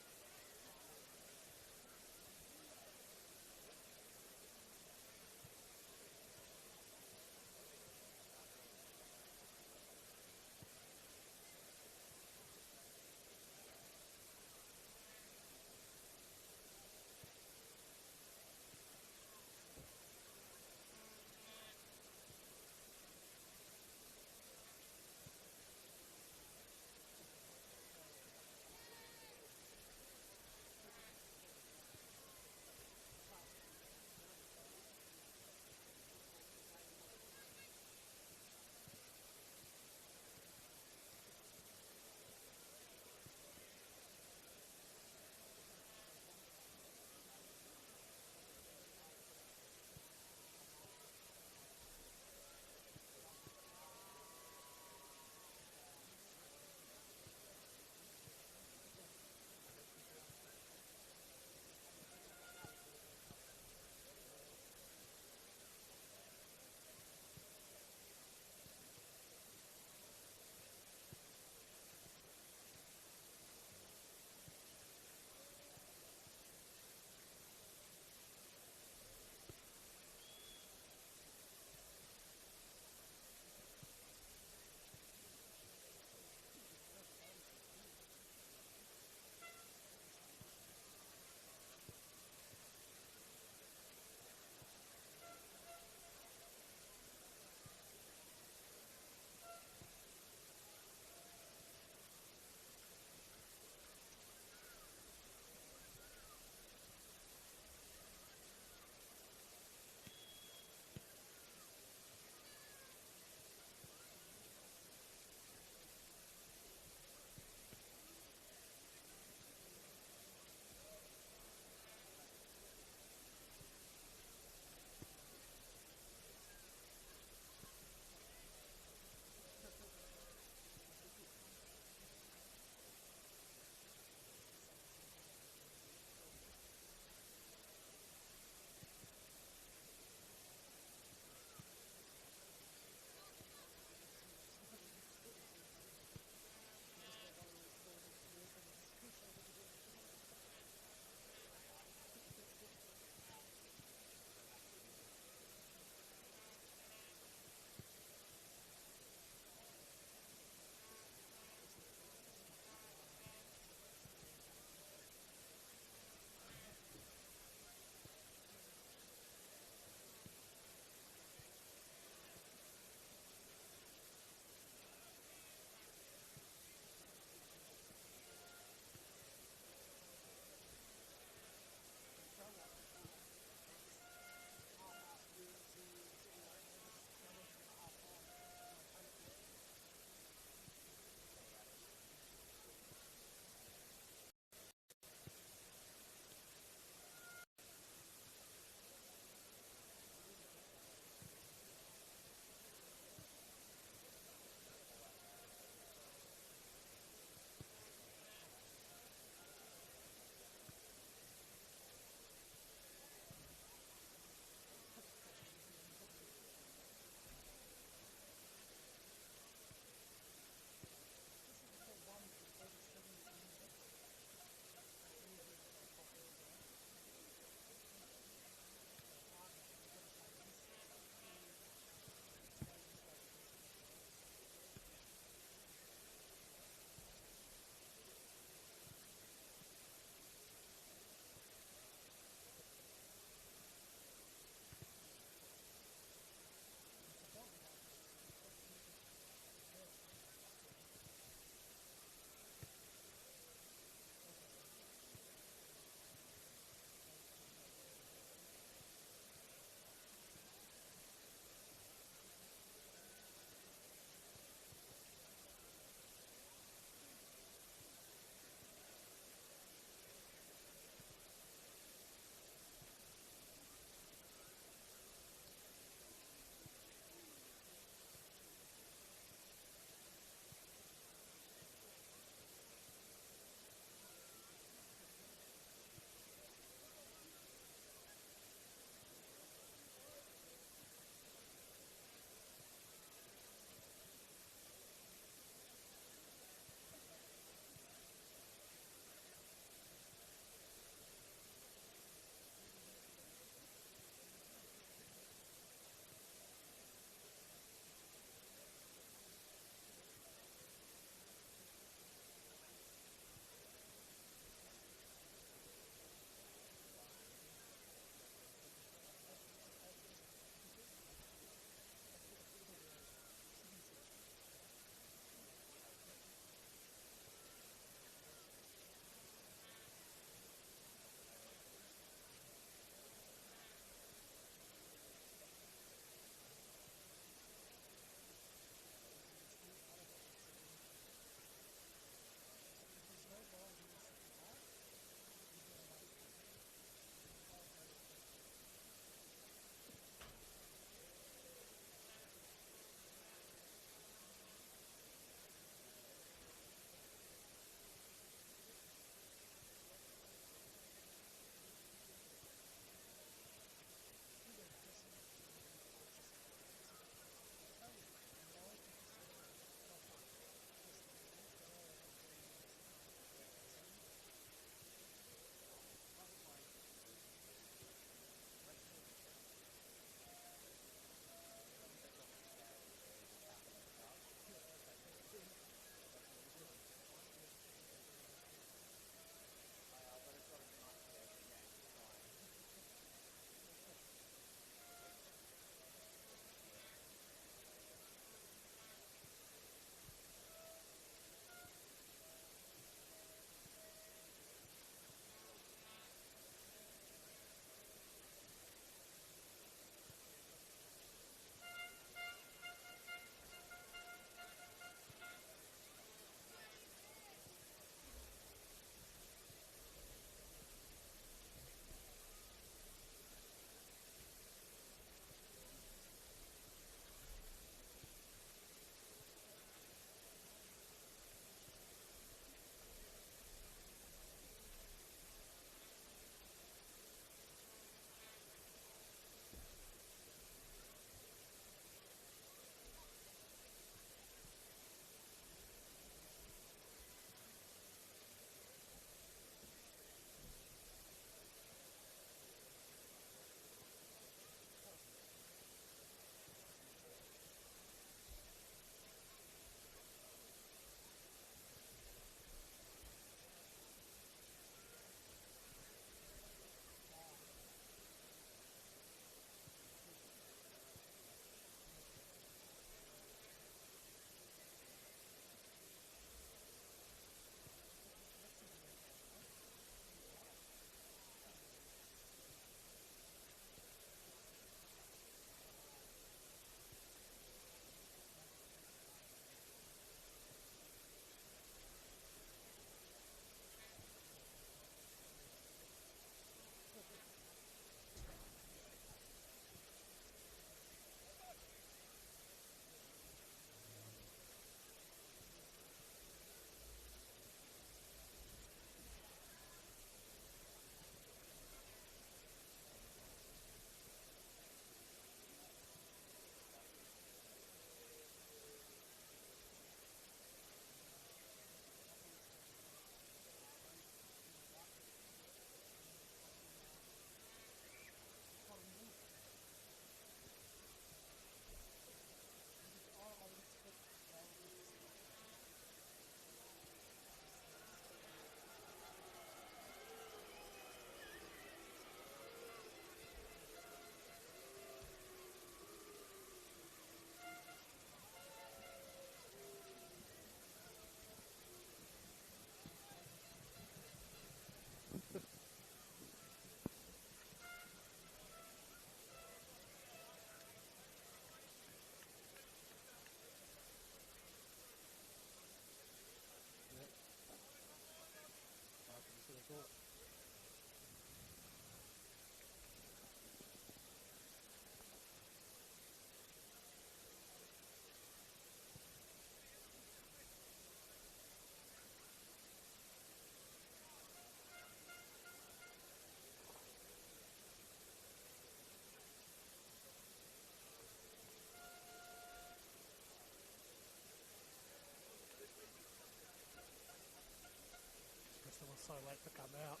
Preston was so late to come out.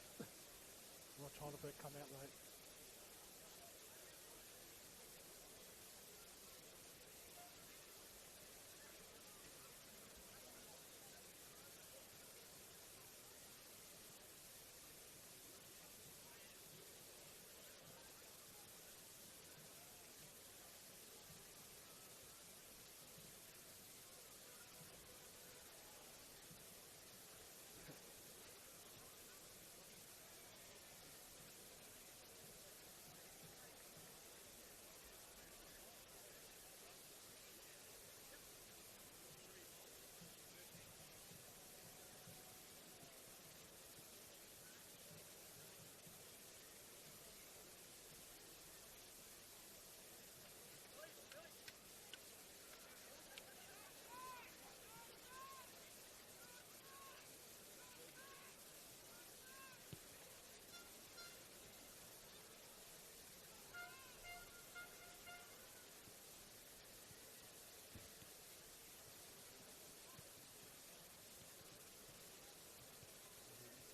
Watch Heidelberg come out late.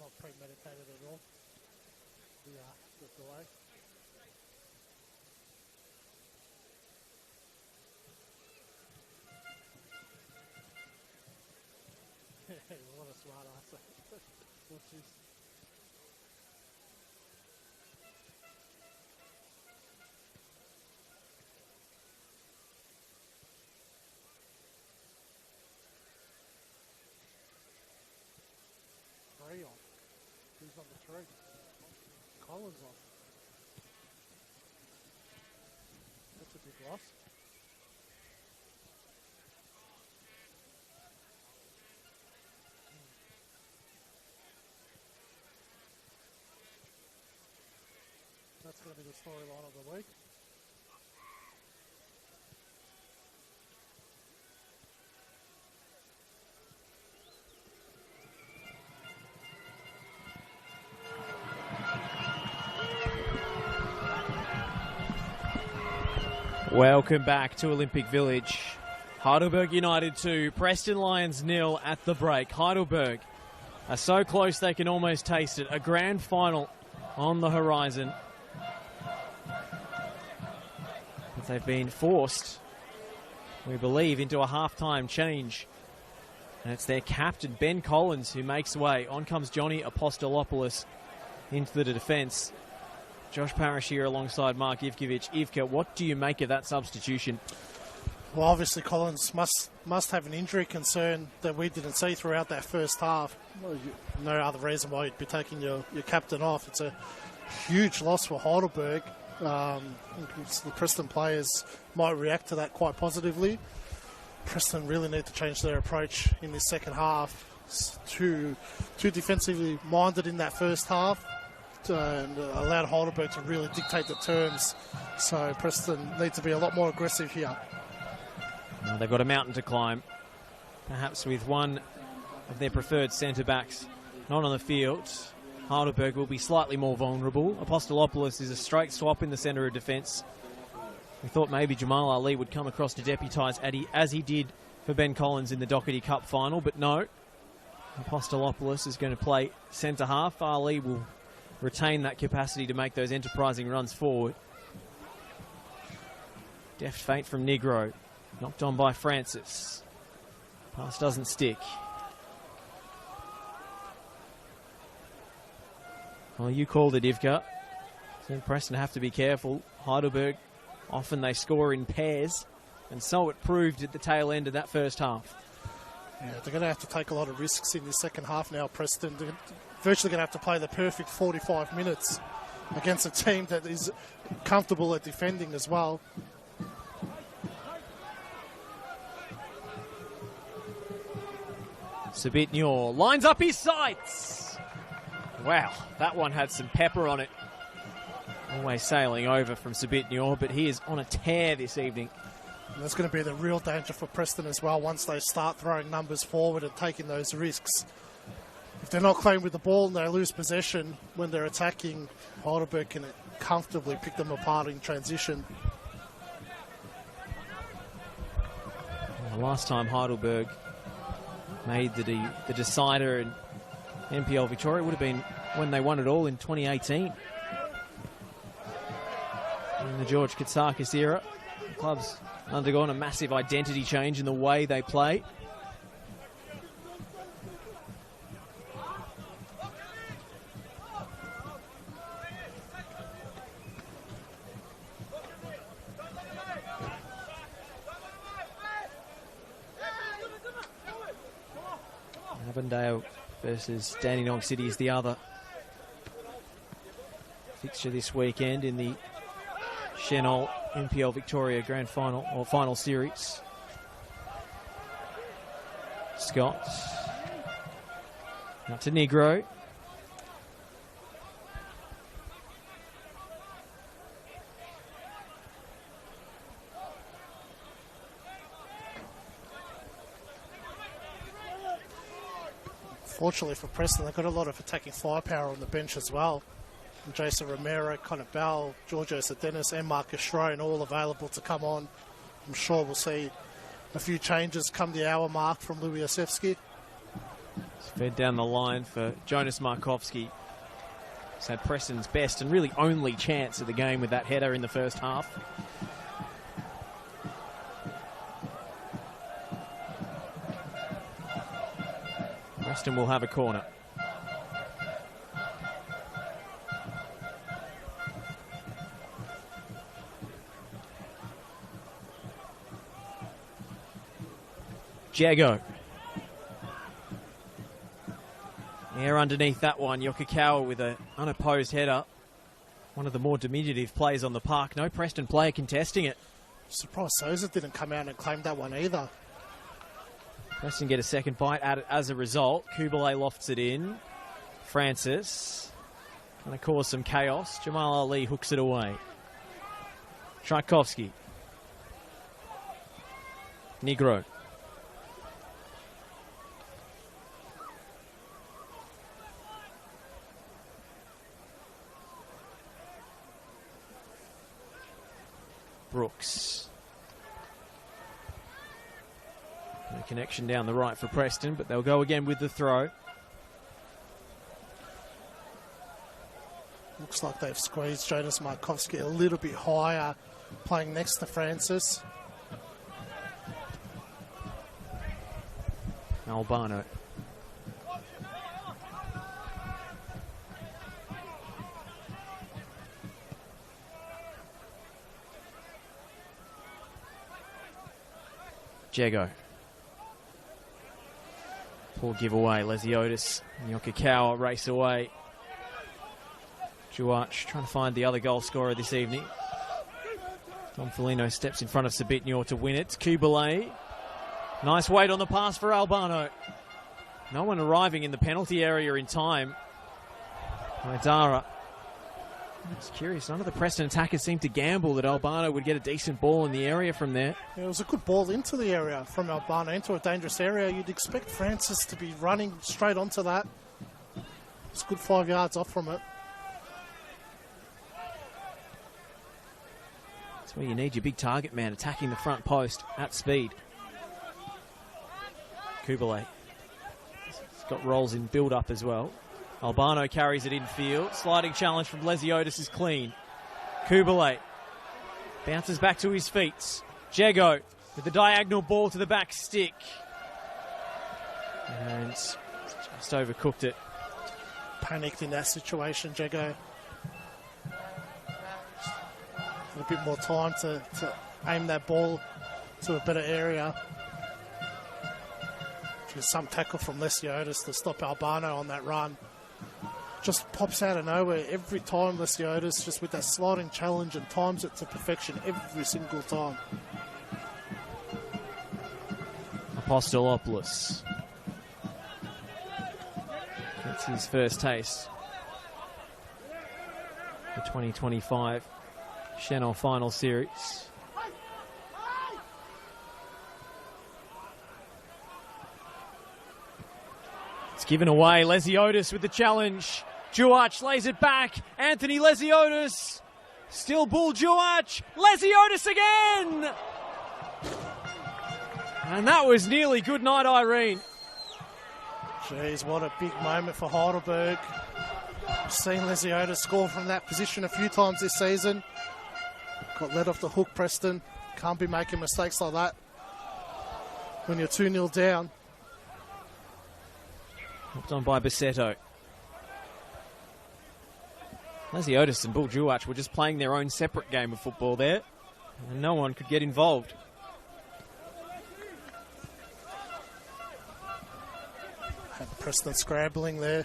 Not premeditated at all. The delay. What a smart ass. What's this? Three on. Who's on the three? Collins on. That's a big loss. That's going to be the storyline of the week. Welcome back to Olympic Village. Heidelberg United 2, Preston Lions 0 at the break. Heidelberg are so close they can almost taste it. A grand final on the horizon. But they've been forced, we believe, into a half-time change. And it's their captain, Ben Collins, who makes way. On comes Johnny Apostolopoulos into the defence. Josh Parrish here alongside Mark Ivkovic. Ivka, what do you make of that substitution? Well, obviously Collins must have an injury concern that we didn't see throughout that first half. Well, no other reason why you'd be taking your captain off. It's a huge loss for Heidelberg. The Preston players might react to that quite positively. Preston really need to change their approach in this second half. It's too defensively minded in that first half. And allowed Heidelberg to really dictate the terms. So Preston need to be a lot more aggressive here. Well, they've got a mountain to climb. Perhaps with one of their preferred centre-backs not on the field, Heidelberg will be slightly more vulnerable. Apostolopoulos is a straight swap in the centre of defence. We thought maybe Jamal Ali would come across to deputise as he did for Ben Collins in the Doherty Cup final, but no. Apostolopoulos is going to play centre-half. Ali will retain that capacity to make those enterprising runs forward. Deft feint from Negro. Knocked on by Francis. Pass doesn't stick. Well, you called it, Ivka. So Preston have to be careful. Heidelberg, often they score in pairs, and so it proved at the tail end of that first half. Yeah, they're going to have to take a lot of risks in the second half now, Preston. They're virtually going to have to play the perfect 45 minutes against a team that is comfortable at defending as well. Sabitnur lines up his sights. Wow, that one had some pepper on it. Always sailing over from Sabitnur, but he is on a tear this evening. And that's going to be the real danger for Preston as well once they start throwing numbers forward and taking those risks. If they're not playing with the ball and they lose possession when they're attacking, Heidelberg can comfortably pick them apart in transition. Well, last time Heidelberg made the decider and NPL Victoria. Would have been when they won it all in 2018. In the George Katsakis era, the club's undergone a massive identity change in the way they play. Avondale versus Dandenong City is the other fixture this weekend in the Chenol NPL Victoria Grand Final or Final Series. Scott out to Negro. Fortunately for Preston, they've got a lot of attacking firepower on the bench as well. And Jason Romero, Connor Bell, Giorgio Sadenis and Marcus Shrone all available to come on. I'm sure we'll see a few changes come the hour mark from Louis Osefsky. Fed down the line for Jonas Markovski. He's had Preston's best and really only chance of the game with that header in the first half. Preston will have a corner. Jago. Air underneath that one. Yokokawa with an unopposed header. One of the more diminutive players on the park. No Preston player contesting it. Surprised Sousa didn't come out and claim that one either. Preston get a second bite at it as a result. Kubalay lofts it in. Francis. Going to cause some chaos. Jamal Ali hooks it away. Tchaikovsky. Negro. Brooks. No connection down the right for Preston, but they'll go again with the throw. Looks like they've squeezed Jonas Markovski a little bit higher, playing next to Francis. Albano. Jago. Poor giveaway. Lesiotis and Yokokawa race away. Juach trying to find the other goal scorer this evening. Tom Felino steps in front of Sabitnyor to win it. Kubalay. Nice wait on the pass for Albano. No one arriving in the penalty area in time. Maidara. It's curious, none of the Preston attackers seemed to gamble that Albano would get a decent ball in the area from there. Yeah, it was a good ball into the area from Albano, into a dangerous area. You'd expect Francis to be running straight onto that. It's good 5 yards off from it. That's where you need your big target man attacking the front post at speed. Kubalay. He's got rolls in build-up as well. Albano carries it infield. Sliding challenge from Lesiotis is clean. Kubalay bounces back to his feet. Jago with the diagonal ball to the back stick. And just overcooked it. Panicked in that situation, Jago. Had a bit more time to aim that ball to a better area. Just some tackle from Lesiotis to stop Albano on that run. Just pops out of nowhere every time, Lesiotis, just with that sliding challenge, and times it to perfection every single time. Apostolopoulos gets his first taste. The 2025 Chenol Final Series. It's given away. Lesiotis with the challenge. Juach lays it back. Anthony Lesiotis. Still Bull Juach. Lesiotis again! And that was nearly good night, Irene. Jeez, what a big moment for Heidelberg. I've seen Lesiotis score from that position a few times this season. Got let off the hook, Preston. Can't be making mistakes like that when you're 2-0 down. Hooked on by Bassetto. Lesiotis and buildup were just playing their own separate game of football there, and no one could get involved. And Preston scrambling there.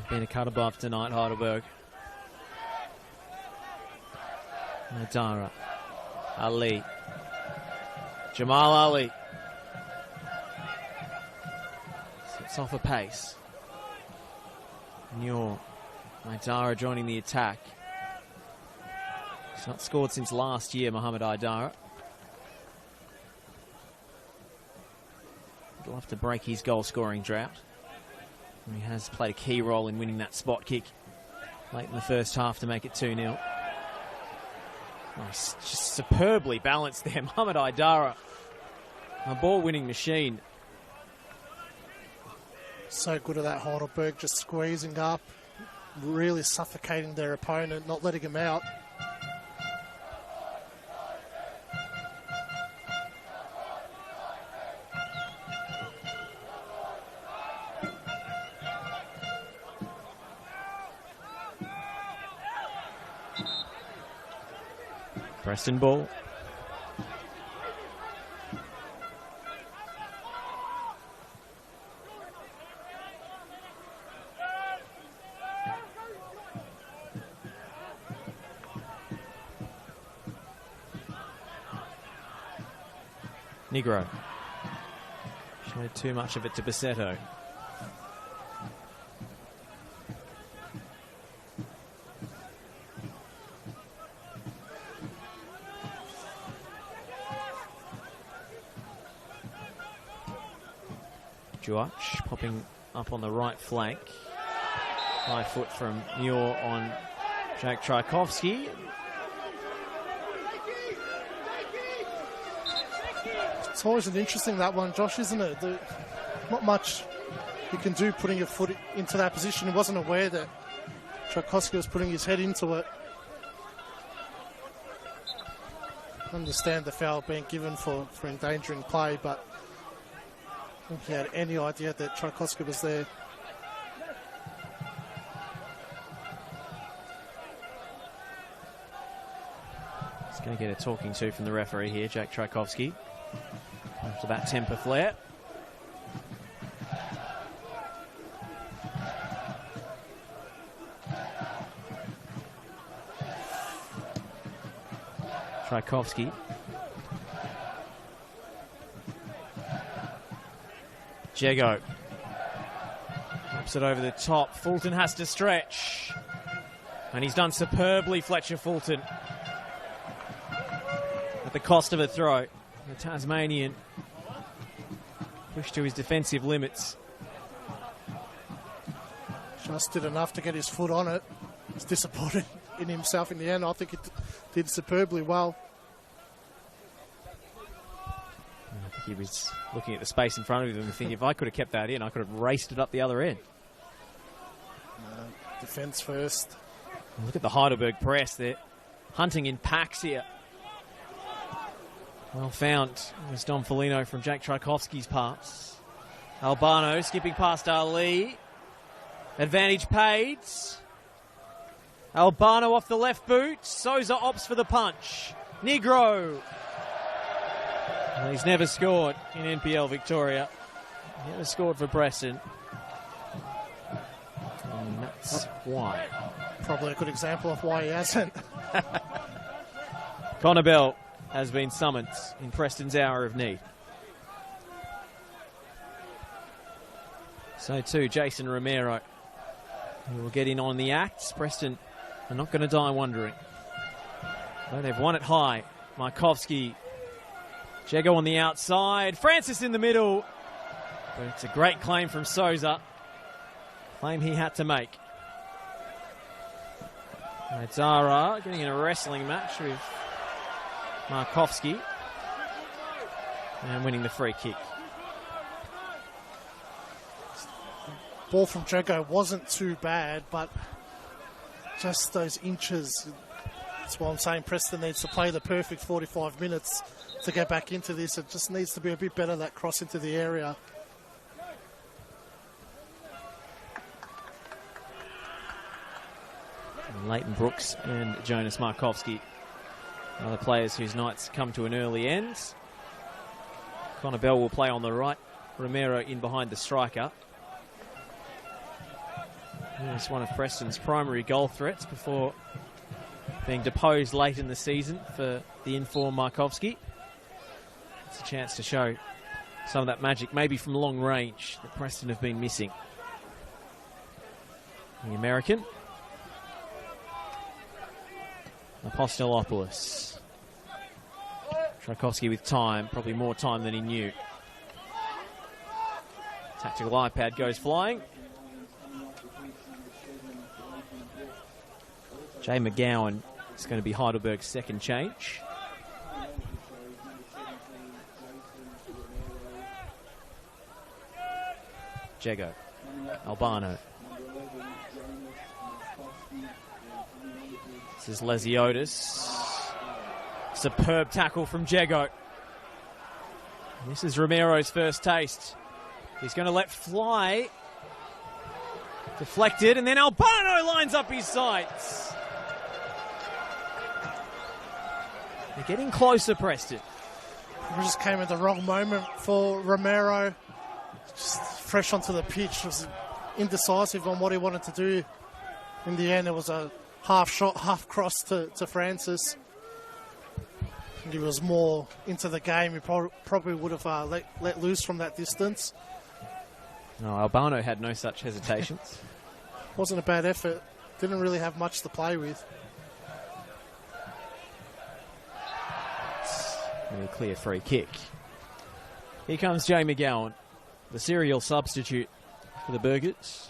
Been a cut above tonight, Heidelberg. Nadara. Ali. Jamal Ali. Sets off a pace. Muir. Idara joining the attack. He's not scored since last year, Mohamed Idara. He'd love to break his goal-scoring drought. And he has played a key role in winning that spot kick late in the first half to make it 2-0. Oh, he's just superbly balanced there, Mohamed Idara. A ball-winning machine. So good at that Heidelberg, just squeezing up, really suffocating their opponent, not letting him out. Preston ball. Negro. Showed too much of it to Bassetto. Juach popping up on the right flank. High foot from Muir on Jack Tchaikovsky. It's always an interesting, that one, Josh, isn't it? Not much you can do putting your foot into that position. He wasn't aware that Tchaikovsky was putting his head into it. I understand the foul being given for endangering play, but I don't think he had any idea that Tchaikovsky was there. He's going to get a talking to from the referee here, Jack Tchaikovsky. After that temper flare. Tchaikovsky. Jego. Flips it over the top. Fulton has to stretch. And he's done superbly, Fletcher Fulton. At the cost of a throw. The Tasmanian pushed to his defensive limits. Just did enough to get his foot on it. He's disappointed in himself in the end. I think it did superbly well. I think he was looking at the space in front of him and thinking, if I could have kept that in, I could have raced it up the other end. Defence first. Look at the Heidelberg press. They're hunting in packs here. Well found was Don Felino from Jack Tchaikovsky's pass. Albano skipping past Ali. Advantage paid. Albano off the left boot. Souza opts for the punch. Negro. Well, he's never scored in NPL Victoria. Never scored for Preston. And that's why. Probably a good example of why he hasn't. Connor Bell has been summoned in Preston's hour of need. So too, Jason Romero, who will get in on the act. Preston are not going to die wondering. Though they've won it high. Markovsky, Jego on the outside, Francis in the middle. But it's a great claim from Souza. Claim he had to make. Zara getting in a wrestling match with Markovski and winning the free kick. Ball from Jago wasn't too bad, but just those inches. That's why I'm saying Preston needs to play the perfect 45 minutes to get back into this. It just needs to be a bit better, that cross into the area. And Leighton Brooks and Jonas Markovski, other players whose nights come to an early end. Connor Bell will play on the right. Romero in behind the striker. He's one of Preston's primary goal threats before being deposed late in the season for the informed Markovski. It's a chance to show some of that magic, maybe from long range, that Preston have been missing. The American. Apostolopoulos. Tchaikovsky with time, probably more time than he knew. Tactical iPad goes flying. Jay McGowan is going to be Heidelberg's second change. Jago. Albano. This is Lesiotis. Superb tackle from Jago. This is Romero's first taste. He's going to let fly. Deflected, and then Albano lines up his sights. They're getting closer, Preston. We just came at the wrong moment for Romero. Just fresh onto the pitch. Was indecisive on what he wanted to do. In the end, it was a half shot, half cross to Francis. I think he was more into the game. He probably would have let loose from that distance. No, Albano had no such hesitations. Wasn't a bad effort. Didn't really have much to play with. And a clear free kick. Here comes Jay McGowan, the serial substitute for the Burgers.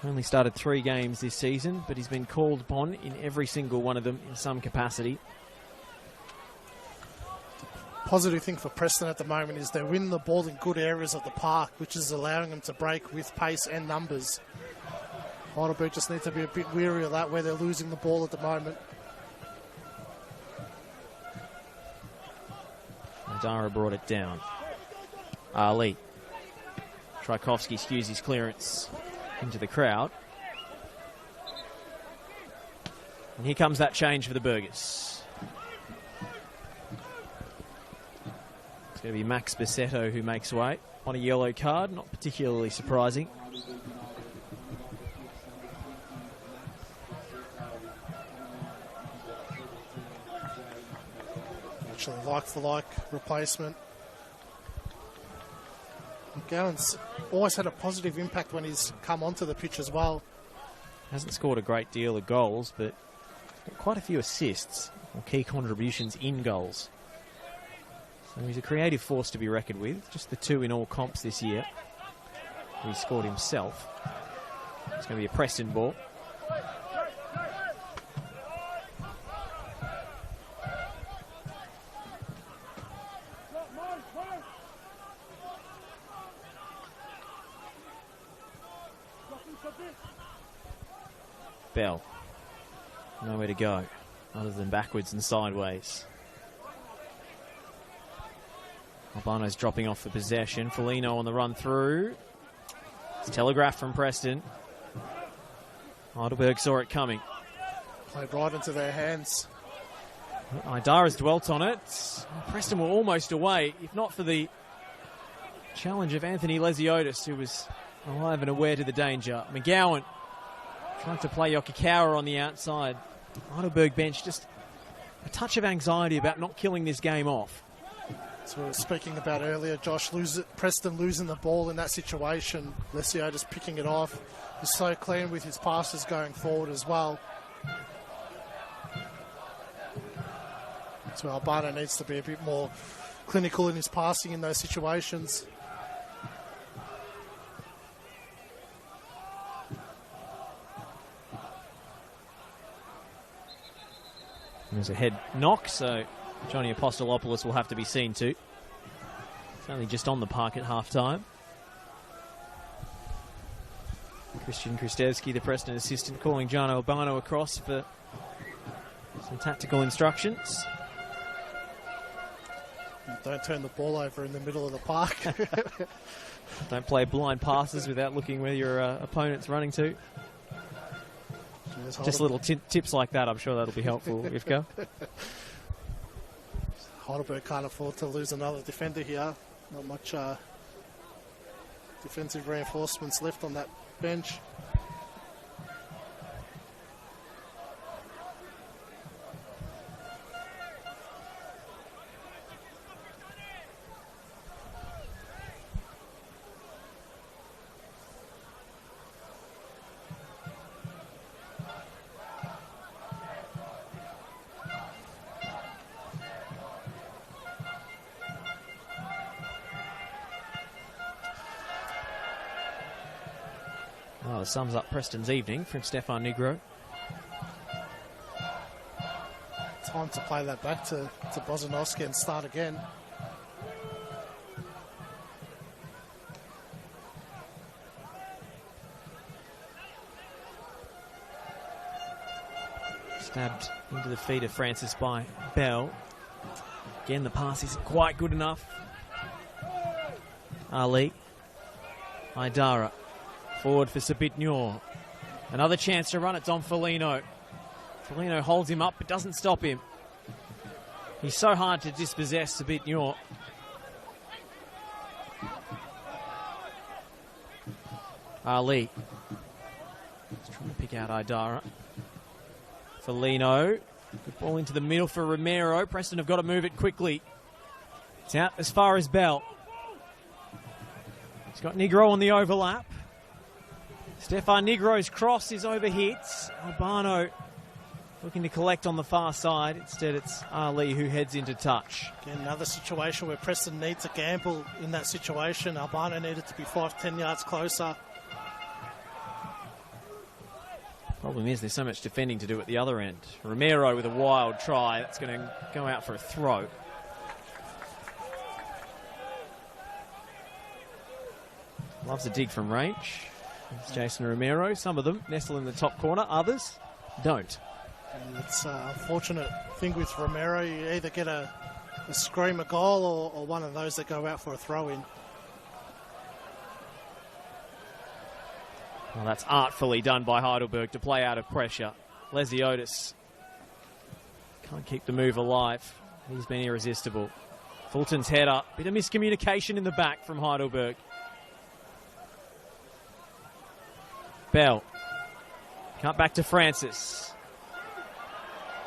Only started 3 games this season, but he's been called upon in every single one of them in some capacity. Positive thing for Preston at the moment is they're winning the ball in good areas of the park, which is allowing them to break with pace and numbers. Heidelberg just need to be a bit wary of that, where they're losing the ball at the moment. Dara brought it down. Ali. Tchaikovsky skews his clearance into the crowd. And here comes that change for the Burgers. It's going to be Max Bassetto who makes way on a yellow card. Not particularly surprising. Actually, like-for-like replacement. McGowan's always had a positive impact when he's come onto the pitch as well. Hasn't scored a great deal of goals, but got quite a few assists or key contributions in goals. So he's a creative force to be reckoned with. Just the 2 in all comps this year. He scored himself. It's going to be a Preston ball. Bell. Nowhere to go other than backwards and sideways. Albano's dropping off the possession. Foligno on the run through. It's telegraphed from Preston. Heidelberg saw it coming. Played right into their hands. Idara's dwelt on it. Preston were almost away, if not for the challenge of Anthony Lesiotis, who was alive and aware to the danger. McGowan trying to play Yokikawa on the outside. Heidelberg bench just a touch of anxiety about not killing this game off. So we were speaking about earlier, Josh, Preston losing the ball in that situation. Lesio just picking it off. He's so clean with his passes going forward as well. So Albano needs to be a bit more clinical in his passing in those situations. There's a head knock, so Johnny Apostolopoulos will have to be seen to. It's only just on the park at half-time. Christian Kristevski, the Preston assistant, calling John Albano across for some tactical instructions. Don't turn the ball over in the middle of the park. Don't play blind passes without looking where your opponent's running to. Just little tips like that, I'm sure that'll be helpful, Ivka. Heidelberg can't afford to lose another defender here. Not much defensive reinforcements left on that bench. Well, it sums up Preston's evening from Stefan Negro. Time to play that back to Bozanovski and start again. Stabbed into the feet of Francis by Bell. Again, the pass isn't quite good enough. Ali. Idara. Forward for Sabitnur. Another chance to run. It's on Foligno. Foligno holds him up but doesn't stop him. He's so hard to dispossess, Sabitnur. Ali. He's trying to pick out Idara. Foligno. Good ball into the middle for Romero. Preston have got to move it quickly. It's out as far as Bell. He's got Negro on the overlap. Stefan Negro's cross is overhit. Albano looking to collect on the far side. Instead, it's Ali who heads into touch. Again, another situation where Preston needs to gamble in that situation. Albano needed to be 5-10 yards closer. Problem is there's so much defending to do at the other end. Romero with a wild try. That's going to go out for a throw. Loves a dig from range. It's Jason Romero. Some of them nestle in the top corner, others don't. And it's an unfortunate thing with Romero. You either get a screamer goal or one of those that go out for a throw-in. Well, that's artfully done by Heidelberg to play out of pressure. Lesiotis can't keep the move alive. He's been irresistible. Fulton's header. Bit of miscommunication in the back from Heidelberg. Bell. Cut back to Francis.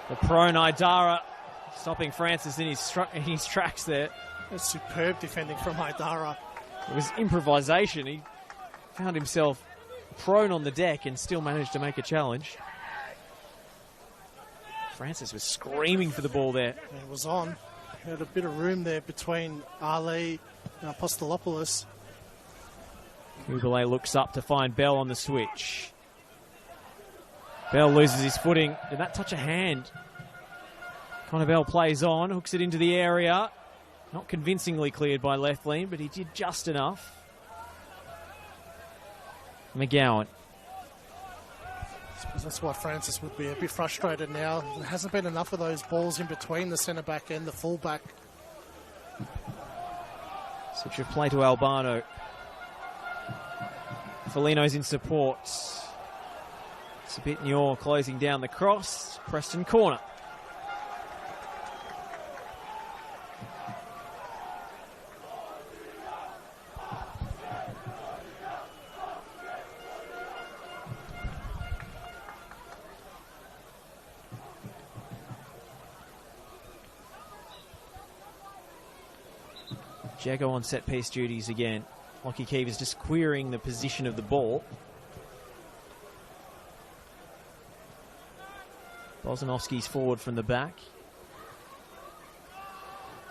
The prone Idara stopping Francis in his tracks there. That's superb defending from Idara. It was improvisation. He found himself prone on the deck and still managed to make a challenge. Francis was screaming for the ball there. It was on. He had a bit of room there between Ali and Apostolopoulos. Kugelay looks up to find Bell on the switch. Bell loses his footing. Did that touch a hand? Connor Bell plays on, hooks it into the area. Not convincingly cleared by Lethlean, but he did just enough. McGowan. I suppose that's why Francis would be a bit frustrated now. There hasn't been enough of those balls in between the centre-back and the full-back. Switch of play to Albano. Foligno's in support. Sabitnur closing down the cross. Preston corner. Jago on set-piece duties again. Lockie Keeve is just querying the position of the ball. Bozanovski's forward from the back.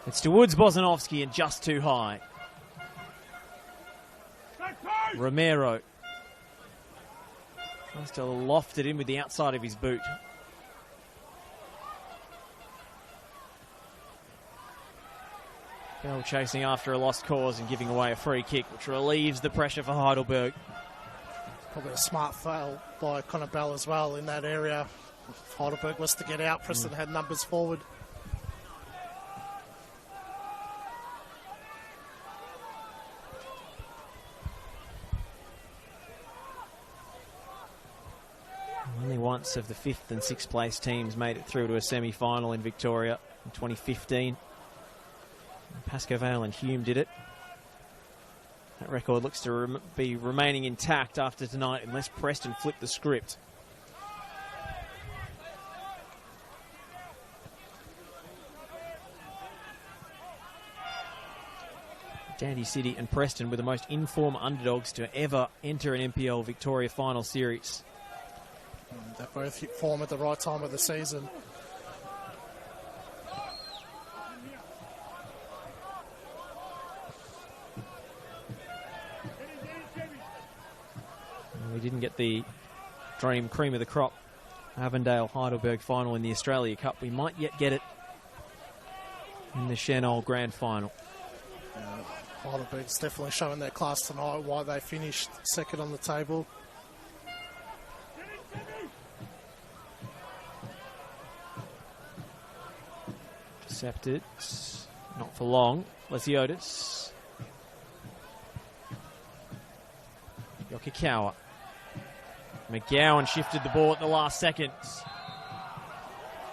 It's towards Bozanovski and just too high. Romero tries to loft it in with the outside of his boot. Bell chasing after a lost cause and giving away a free kick, which relieves the pressure for Heidelberg. Probably a smart foul by Connor Bell as well in that area. If Heidelberg was to get out, Preston had numbers forward. Only once have the 5th and 6th place teams made it through to a semi-final in Victoria in 2015. Pascoe Vale and Hume did it. That record looks to be remaining intact after tonight unless Preston flip the script. Dandy City and Preston were the most informed underdogs to ever enter an NPL Victoria final series. They both hit form at the right time of the season. We didn't get the dream cream of the crop Avondale Heidelberg final in the Australia Cup. We might yet get it in the Chenol Grand Final. Heidelberg's definitely showing their class tonight, why they finished second on the table. Intercepted, not for long. Lesiotis. Yokikawa. McGowan shifted the ball at the last second.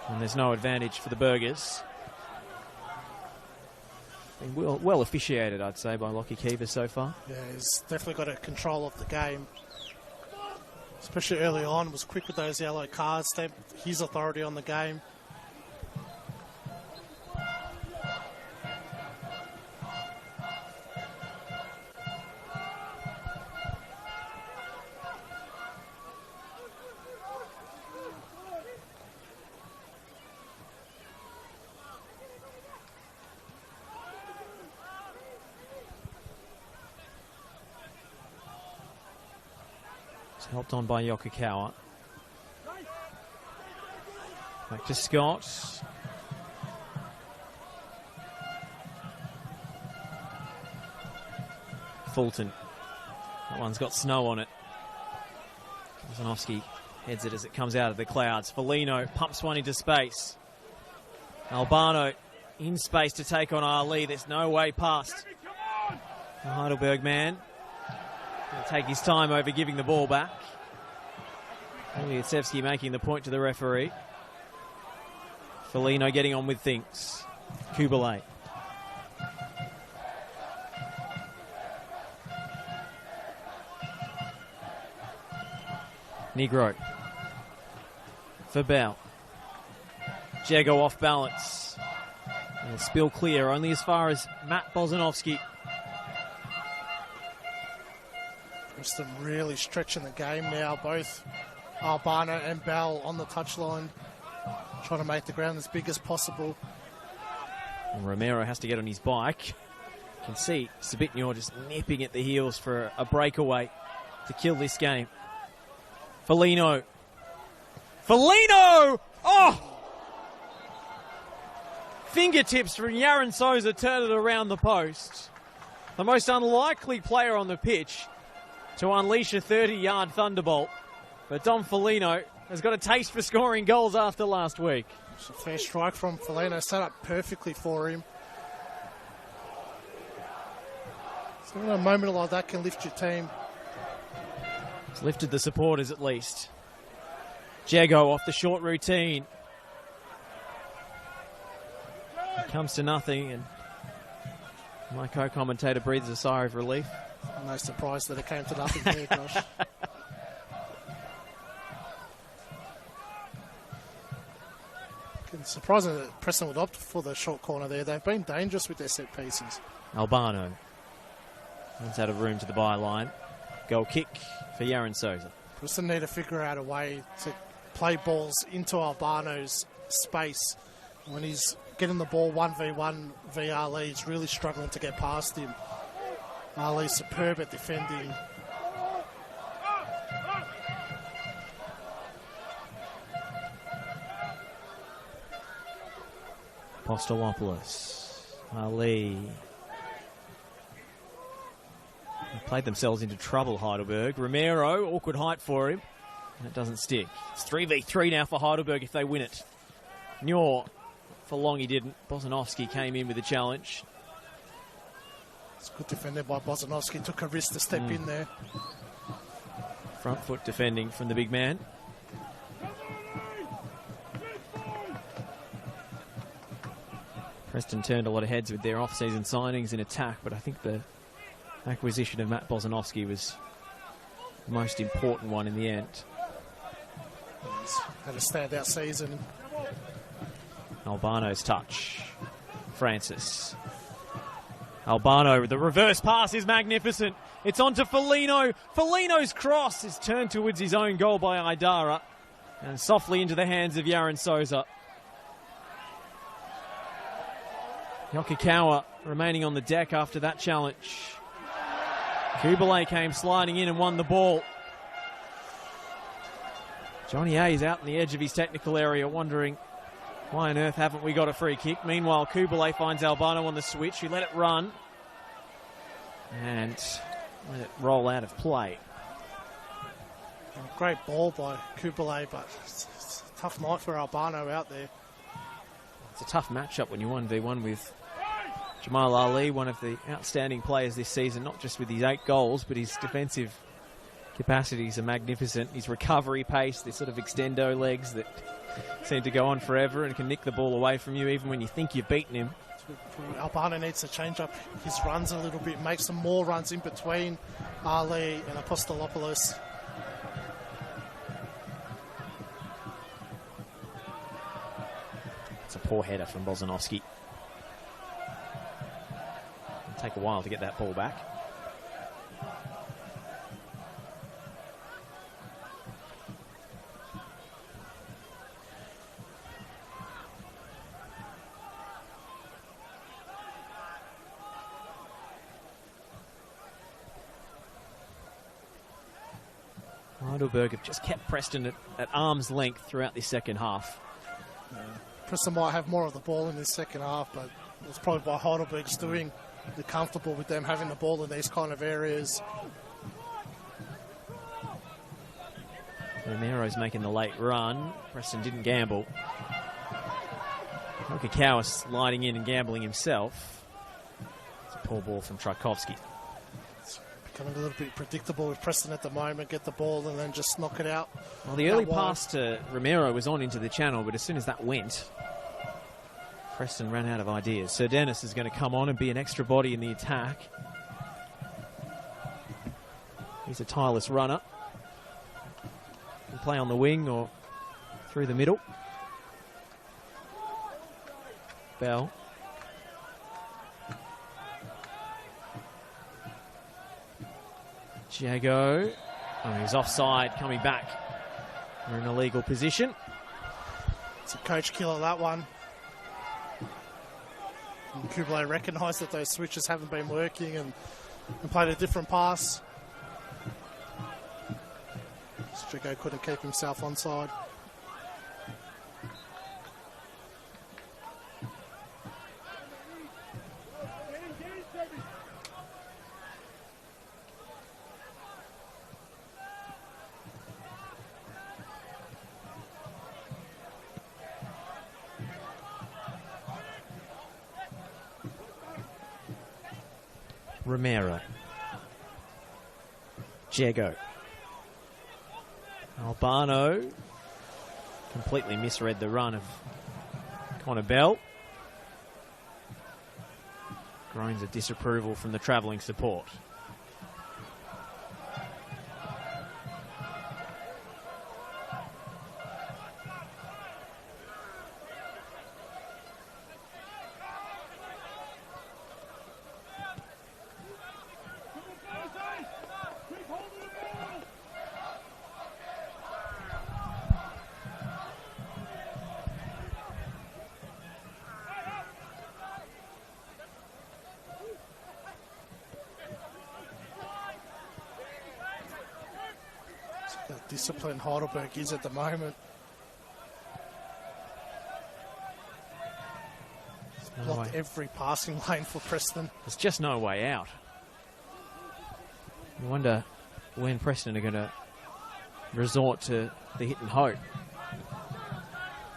And there's no advantage for the Burgers. Been well officiated, I'd say, by Lockie Keever so far. Yeah, he's definitely got a control of the game. Especially early on, was quick with those yellow cards, stamped his authority on the game. Helped on by Yokikawa. Back to Scott. Fulton. That one's got snow on it. Kozanovsky heads it as it comes out of the clouds. Foligno pumps one into space. Albano in space to take on Ali. There's no way past the Heidelberg man. He'll take his time over giving the ball back. Ilyasevsky making the point to the referee. Foligno getting on with things. Kubalay. Negro. For Bell. Jago off balance. And a spill clear only as far as Matt Bozanovsky. Preston really stretching the game now, both Albano and Bell on the touchline, trying to make the ground as big as possible. And Romero has to get on his bike. You can see Sabitnor just nipping at the heels for a breakaway to kill this game. Foligno. Foligno! Oh! Fingertips from Yaron Souza turn it around the post. The most unlikely player on the pitch to unleash a 30-yard thunderbolt. But Dom Foligno has got a taste for scoring goals after last week. It's a fair strike from Foligno, set up perfectly for him. So a moment like that can lift your team. It's lifted the supporters at least. Jago off the short routine. It comes to nothing, and my co-commentator breathes a sigh of relief. No surprise that it came to nothing there, Josh. It's surprising that Preston would opt for the short corner there. They've been dangerous with their set pieces. Albano runs out of room to the byline. Goal kick for Yaron Souza. Preston need to figure out a way to play balls into Albano's space. When he's getting the ball 1v1 v Ali, he's really struggling to get past him. Ali's superb at defending. Postolopoulos. Ali. They played themselves into trouble, Heidelberg. Romero, awkward height for him. That doesn't stick. It's 3v3 now for Heidelberg if they win it. Nyor, for long he didn't. Bozanovsky came in with a challenge. It's good defended by Bozanovsky. Took a risk to step in there. Front foot defending from the big man. Preston turned a lot of heads with their off-season signings in attack, but I think the acquisition of Matt Bozanovsky was the most important one in the end. He's had a standout season. Albano's touch. Francis. Albano, the reverse pass is magnificent. It's on to Foligno. Foligno's cross is turned towards his own goal by Aidara and softly into the hands of Yaron Souza. Yokikawa remaining on the deck after that challenge. Kubele came sliding in and won the ball. Johnny A is out on the edge of his technical area wondering why on earth haven't we got a free kick. Meanwhile, Kubele finds Albano on the switch. He let it run and let it roll out of play. Great ball by Kubele, but it's a tough night for Albano out there. It's a tough matchup when you're 1v1 with Jamal Ali, one of the outstanding players this season, not just with his 8 goals, but his defensive capacities are magnificent. His recovery pace, the sort of extendo legs that seem to go on forever and can nick the ball away from you even when you think you've beaten him. Albano needs to change up his runs a little bit, make some more runs in between Ali and Apostolopoulos. It's a poor header from Bozanovsky. It'll take a while to get that ball back. Heidelberg have just kept Preston at arm's length throughout this second half. Preston might have more of the ball in this second half, but it's probably by Heidelberg's doing. They're comfortable with them having the ball in these kind of areas. Romero's making the late run. Preston didn't gamble. Okikawa sliding in and gambling himself. It's a poor ball from Tchaikovsky. Becoming a little bit predictable with Preston at the moment. Get the ball and then just knock it out. Well, the early pass to Romero was on into the channel, but as soon as that went, Preston ran out of ideas. Sir Dennis is going to come on and be an extra body in the attack. He's a tireless runner. Can play on the wing or through the middle. Bell. Jago. Oh, he's offside, coming back. We're in a legal position. It's a coach killer, that one. And Kubele recognised that those switches haven't been working and played a different pass. Jago couldn't keep himself onside. Romero. Jago. Albano completely misread the run of Connor Bell. Groans of disapproval from the travelling support. Discipline Heidelberg is at the moment. blocked every passing lane for Preston. There's just no way out. I wonder when Preston are going to resort to the hit and hope.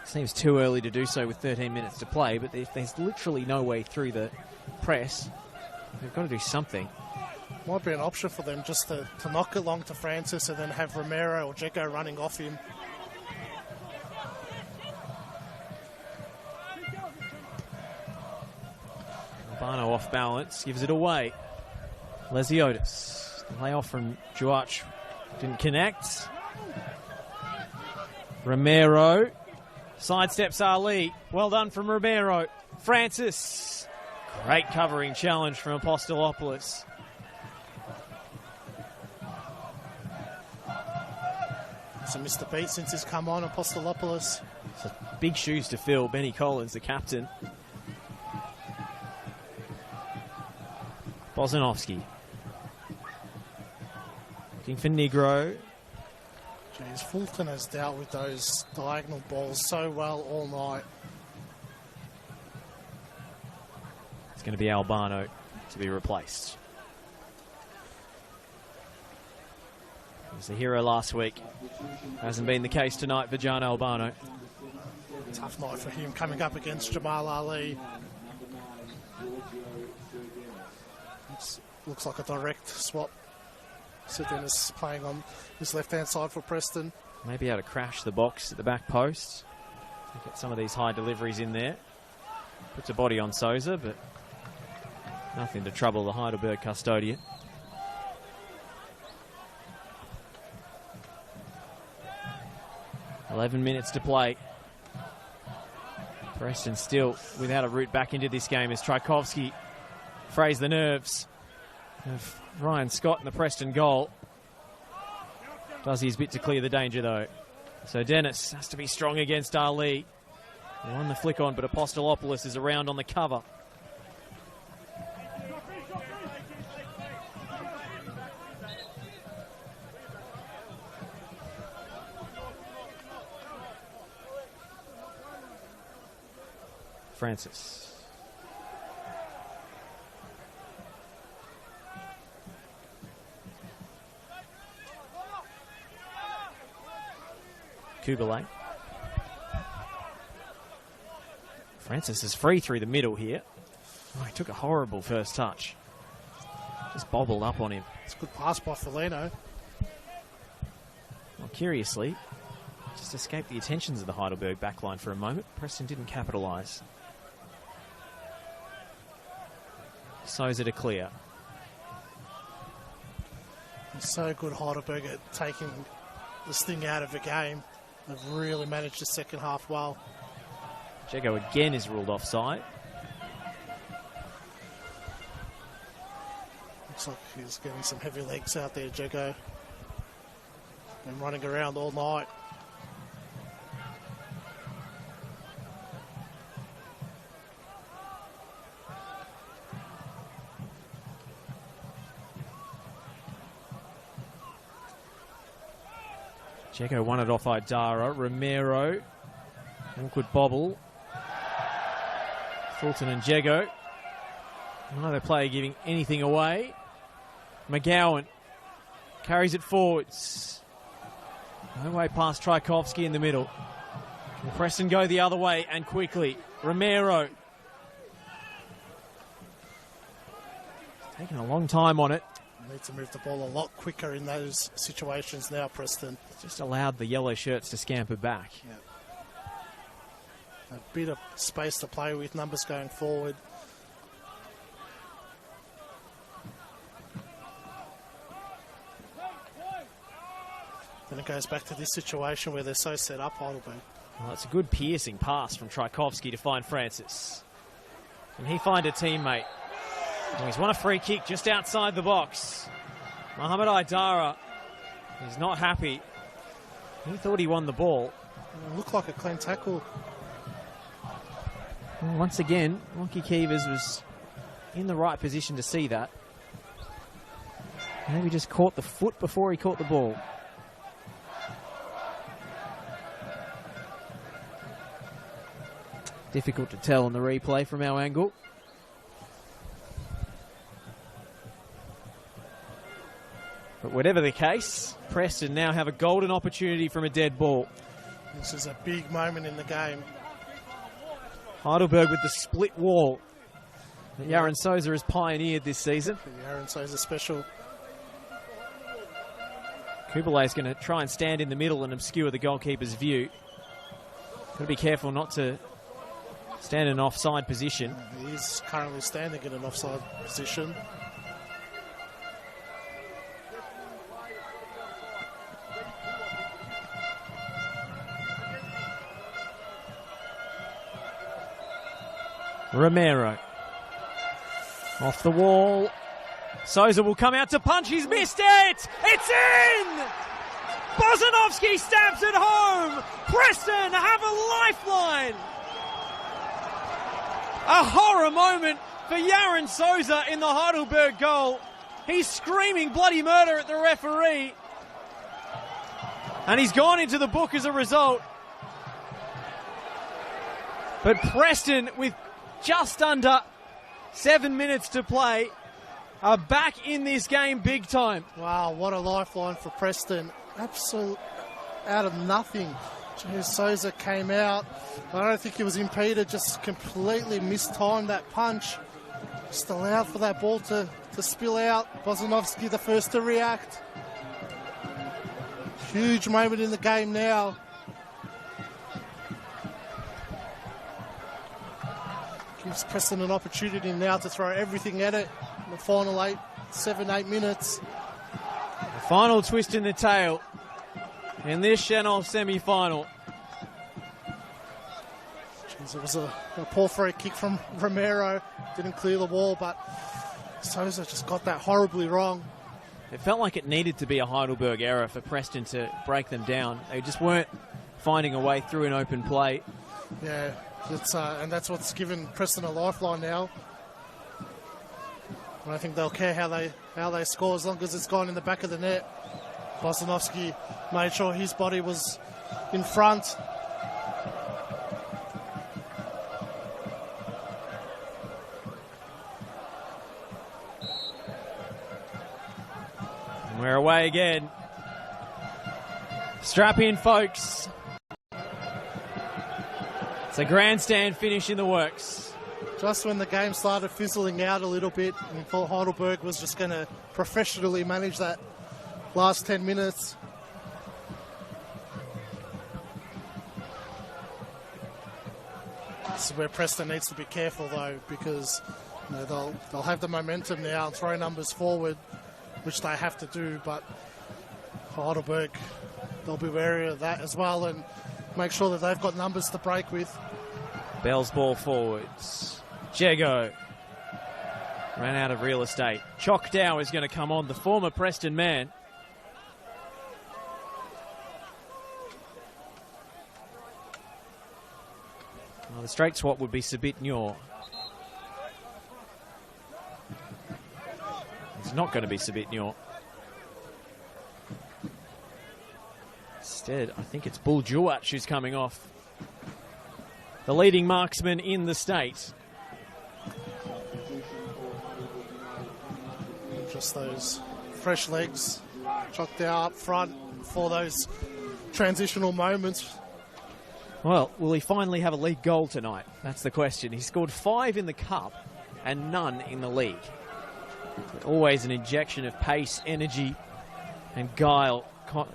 Seems too early to do so with 13 minutes to play, but if there's literally no way through the press, they've got to do something. Might be an option for them just to knock it long to Francis and then have Romero or Jeko running off him. Albano off balance, gives it away. Lesiotis, the layoff from Juach didn't connect. Romero sidesteps Ali. Well done from Romero. Francis. Great covering challenge from Apostolopoulos. He's missed the beat since he's come on, Apostolopoulos. So big shoes to fill. Benny Collins, the captain. Bozanovsky. Looking for Negro. Jeez, Fulton has dealt with those diagonal balls so well all night. It's going to be Albano to be replaced. He was the hero last week. Hasn't been the case tonight for John Albano. Tough night for him coming up against Jamal Ali. Looks like a direct swap. Dennis playing on his left-hand side for Preston. Maybe able to crash the box at the back post. Get some of these high deliveries in there. Puts a body on Souza, but nothing to trouble the Heidelberg custodian. "11 minutes to play. Preston still without a route back into this game as Tchaikovsky frays the nerves of Ryan Scott in the Preston goal. Does his bit to clear the danger though. So Dennis has to be strong against Ali. He won the flick on, but Apostolopoulos is around on the cover. Francis. Kubalay. Francis is free through the middle here. Oh, he took a horrible first touch. Just bobbled up on him. It's a good pass by Felino. Well, curiously, just escaped the attentions of the Heidelberg backline for a moment. Preston didn't capitalise. Souza to clear. It's so good Heidelberg at taking this thing out of the game. They've really managed the second half well. Jeko again is ruled offside. Looks like he's getting some heavy legs out there, Jeko. Been running around all night. Jeko won it off Idara. Romero. Awkward bobble. Fulton and Jeko. Neither player giving anything away. McGowan carries it forwards. No way past Tchaikovsky in the middle. Can Preston go the other way and quickly? Romero. Taking a long time on it. Need to move the ball a lot quicker in those situations now, Preston. Just allowed the yellow shirts to scamper back. Yep. A bit of space to play with, numbers going forward. Then it goes back to this situation where they're so set up, Heidelberg. Well, it's a good piercing pass from Tchaikovsky to find Francis. Can he find a teammate? Oh, he's won a free kick just outside the box. Mohamed Idara is not happy. He thought he won the ball. It looked like a clean tackle. Well, once again, Lockie Keevers was in the right position to see that. Maybe just caught the foot before he caught the ball. Difficult to tell on the replay from our angle. But whatever the case, Preston now have a golden opportunity from a dead ball. This is a big moment in the game. Heidelberg with the split wall that Yaron Souza has pioneered this season. Yaron Souza special. Kubalay is going to try and stand in the middle and obscure the goalkeeper's view. Got to be careful not to stand in an offside position. He is currently standing in an offside position. Romero. Off the wall. Souza will come out to punch. He's missed it. It's in! Bozanovsky stabs it home. Preston have a lifeline. A horror moment for Yaron Souza in the Heidelberg goal. He's screaming bloody murder at the referee. And he's gone into the book as a result. But Preston, with just under 7 minutes to play, are back in this game big time. Wow, what a lifeline for Preston. Absolute out of nothing. Souza came out. I don't think he was impeded, just completely mistimed that punch. Just allowed for that ball to spill out. Bozanovsky the first to react. Huge moment in the game now. Gives Preston an opportunity now to throw everything at it in the final 7, 8 minutes. The final twist in the tail in this Shannon semi-final. It was a poor free kick from Romero. Didn't clear the wall, but Souza just got that horribly wrong. It felt like it needed to be a Heidelberg error for Preston to break them down. They just weren't finding a way through an open play. Yeah, and that's what's given Preston a lifeline now. I don't think they'll care how they score as long as it's gone in the back of the net. Bozanovsky made sure his body was in front. And we're away again. Strap in, folks. It's a grandstand finish in the works. Just when the game started fizzling out a little bit, and thought Heidelberg was just going to professionally manage that last 10 minutes. This is where Preston needs to be careful, though, because they'll have the momentum now and throw numbers forward, which they have to do, but Heidelberg, they'll be wary of that as well and make sure that they've got numbers to break with. Bell's ball forwards. Jago ran out of real estate. Chokdow is going to come on, the former Preston man. Well, the straight swap would be Sabitnyor. It's not going to be Sabitnyor. Instead, I think it's buildup who's coming off. The leading marksman in the state. Just those fresh legs, Chokdow up front for those transitional moments. Well, will he finally have a league goal tonight? That's the question. He scored 5 in the cup and none in the league. But always an injection of pace, energy and guile.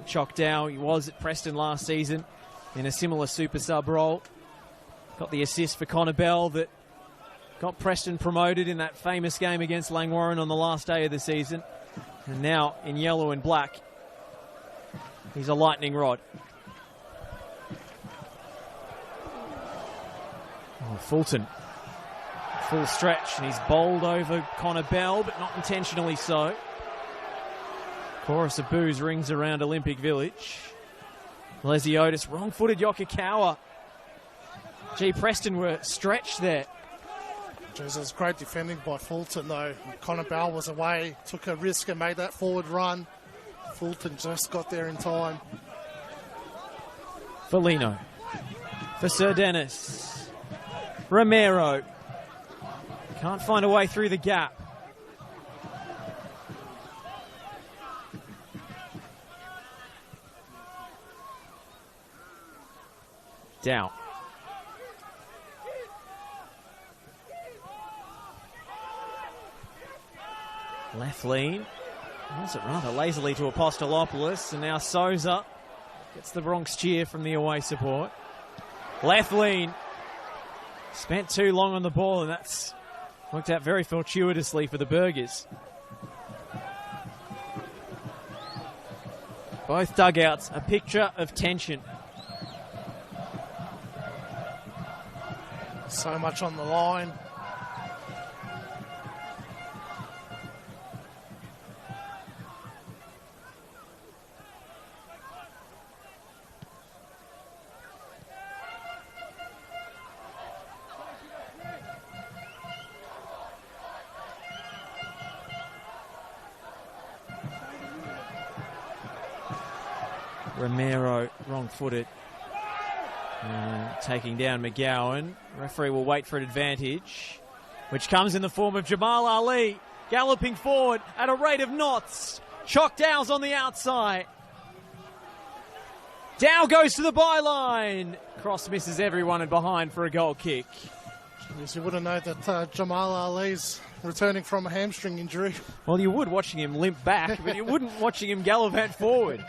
Chokdow, he was at Preston last season in a similar super sub role. Got the assist for Connor Bell that got Preston promoted in that famous game against Langwarrin on the last day of the season. And now in yellow and black, he's a lightning rod. Oh, Fulton, full stretch, and he's bowled over Connor Bell, but not intentionally so. Chorus of boos rings around Olympic Village. Lesiotis, wrong-footed Yokokawa. Gee, Preston were stretched there. Jesus, great defending by Fulton, though. Connor Bell was away, took a risk and made that forward run. Fulton just got there in time. Foligno for Sir Dennis. Romero can't find a way through the gap. Down. Left lean. Runs it rather lazily to Apostolopoulos, and now Souza gets the Bronx cheer from the away support. Left lean. Spent too long on the ball, and that's worked out very fortuitously for the Burgers. Both dugouts, a picture of tension. So much on the line. Romero, wrong-footed. Taking down McGowan. Referee will wait for an advantage, which comes in the form of Jamal Ali, galloping forward at a rate of knots. Chock Dow's on the outside. Dow goes to the byline. Cross misses everyone and behind for a goal kick. Yes, you wouldn't know that Jamal Ali's returning from a hamstring injury. Well, you would watching him limp back, but you wouldn't watching him gallivant forward.